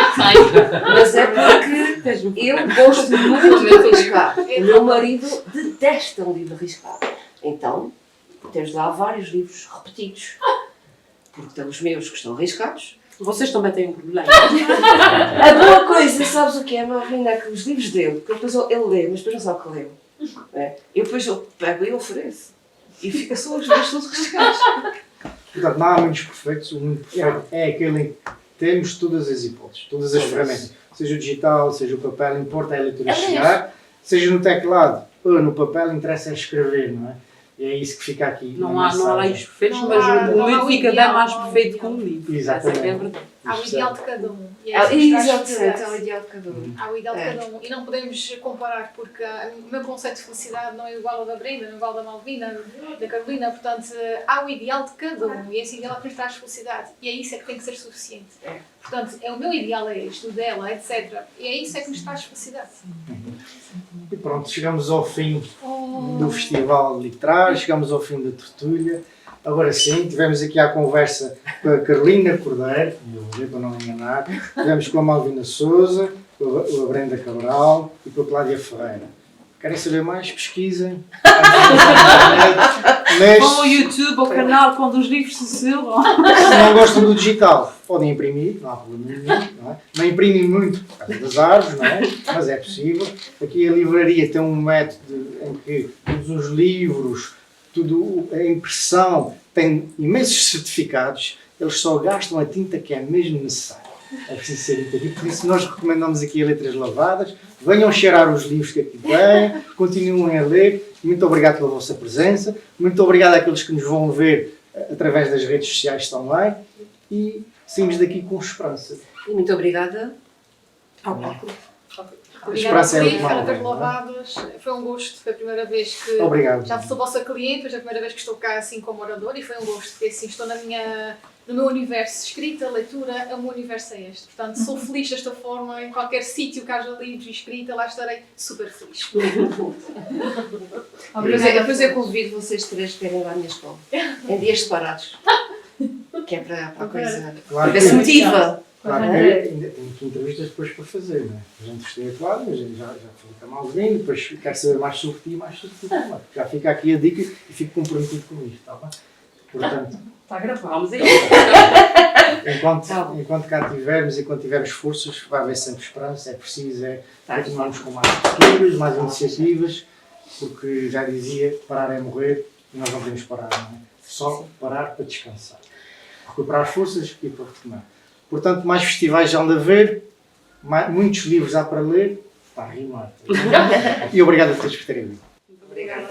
mas é porque eu gosto muito de arriscar. O meu marido detesta um livro arriscado. Então, tens lá vários livros repetidos. Porque tem os meus que estão arriscados. Vocês também têm um problema. A boa coisa, sabes o que é, Malvina? É que os livros dele, que depois ele lê, mas depois não sabe o que leu. É? E depois eu pego e ofereço. E fica só os livros todos arriscados. Portanto, não há muitos perfeitos. O muito perfeito é aquele em que temos todas as hipóteses, todas as ferramentas. Seja o digital, seja o papel, importa é a leitura chegar. Seja no teclado ou no papel, interessa é escrever, não é? E é isso que fica aqui. Não na há mensagem. leis perfeitas, Não mas há- o não há livro o fica bem ideal, mais não há o perfeito ideal. que um livro. Exatamente. Essa é que é a verdade. Há o Isto ideal é- de cada um. E é isso que nos traz Exatamente, é o felicidade. ideal de cada um. Há o ideal de É. cada um. E não podemos comparar, porque o meu conceito de felicidade não é igual ao da Brenda, não é igual ao da Malvina, da Carolina. Portanto, há o ideal de cada um. E esse ideal é que nos traz felicidade. E é isso é que tem que ser suficiente. É. Portanto, o meu ideal é este, o dela, etc. E é isso é que nos traz felicidade. E pronto, chegamos ao fim Oh. do Festival Literário, chegamos ao fim da tertúlia. Agora sim, tivemos aqui a conversa com a Carolina Cordeiro, eu vou ver para não me enganar, tivemos com a Malvina Souza, com a Brenda Cabral e com a Cláudia Ferreira. Querem saber mais? Pesquisem. Ou o YouTube, o canal, quando os livros se selam. Se não gostam do digital, podem imprimir, não há problema nenhum. Não, é? Não imprimem muito por causa das árvores, não é? Mas é possível. Aqui a livraria tem um método em que todos os livros, tudo a impressão, tem imensos certificados, eles só gastam a tinta que é mesmo necessária. É preciso ser dito aqui, por isso nós recomendamos aqui a Letras Lavadas. Venham cheirar os livros que aqui têm, continuem a ler. Muito obrigado pela vossa presença, muito obrigado àqueles que nos vão ver através das redes sociais também e saímos daqui com esperança. E muito obrigada ao palco. Obrigada esperança é por o vir, que vale, Letras não é? Lavadas. Foi um gosto, foi a primeira vez que Obrigado. já sou vossa cliente, hoje é a primeira vez que estou cá assim como orador e foi um gosto, porque assim estou no meu universo, escrita, leitura, o meu universo é este. Portanto, sou feliz desta forma, em qualquer sítio que haja livros e escrita, lá estarei super feliz. Depois eu convido vocês três para irem lá à minha escola, em dias separados. Que é para a coisa. Claro Para ver se motiva. Claro que ainda tenho aqui entrevistas depois para fazer, não é? A gente gostei a Cláudia, a gente já falei com a Malvina, depois quero saber mais sobre ti e mais sobre ti também. Já fica aqui a dica e fico comprometido com isto, está bem? Portanto, Está gravado. Vamos aí. enquanto cá tivermos, enquanto tivermos forças, vai haver sempre esperança, é preciso Tá. continuarmos com mais posturas, mais iniciativas, porque já dizia, parar é morrer e nós não podemos parar, não é? Só parar para descansar. Recuperar as forças e para retomar. Portanto, mais festivais já hão de haver, muitos livros há para ler, está a rimar. E obrigado a todos por terem vindo. Obrigada.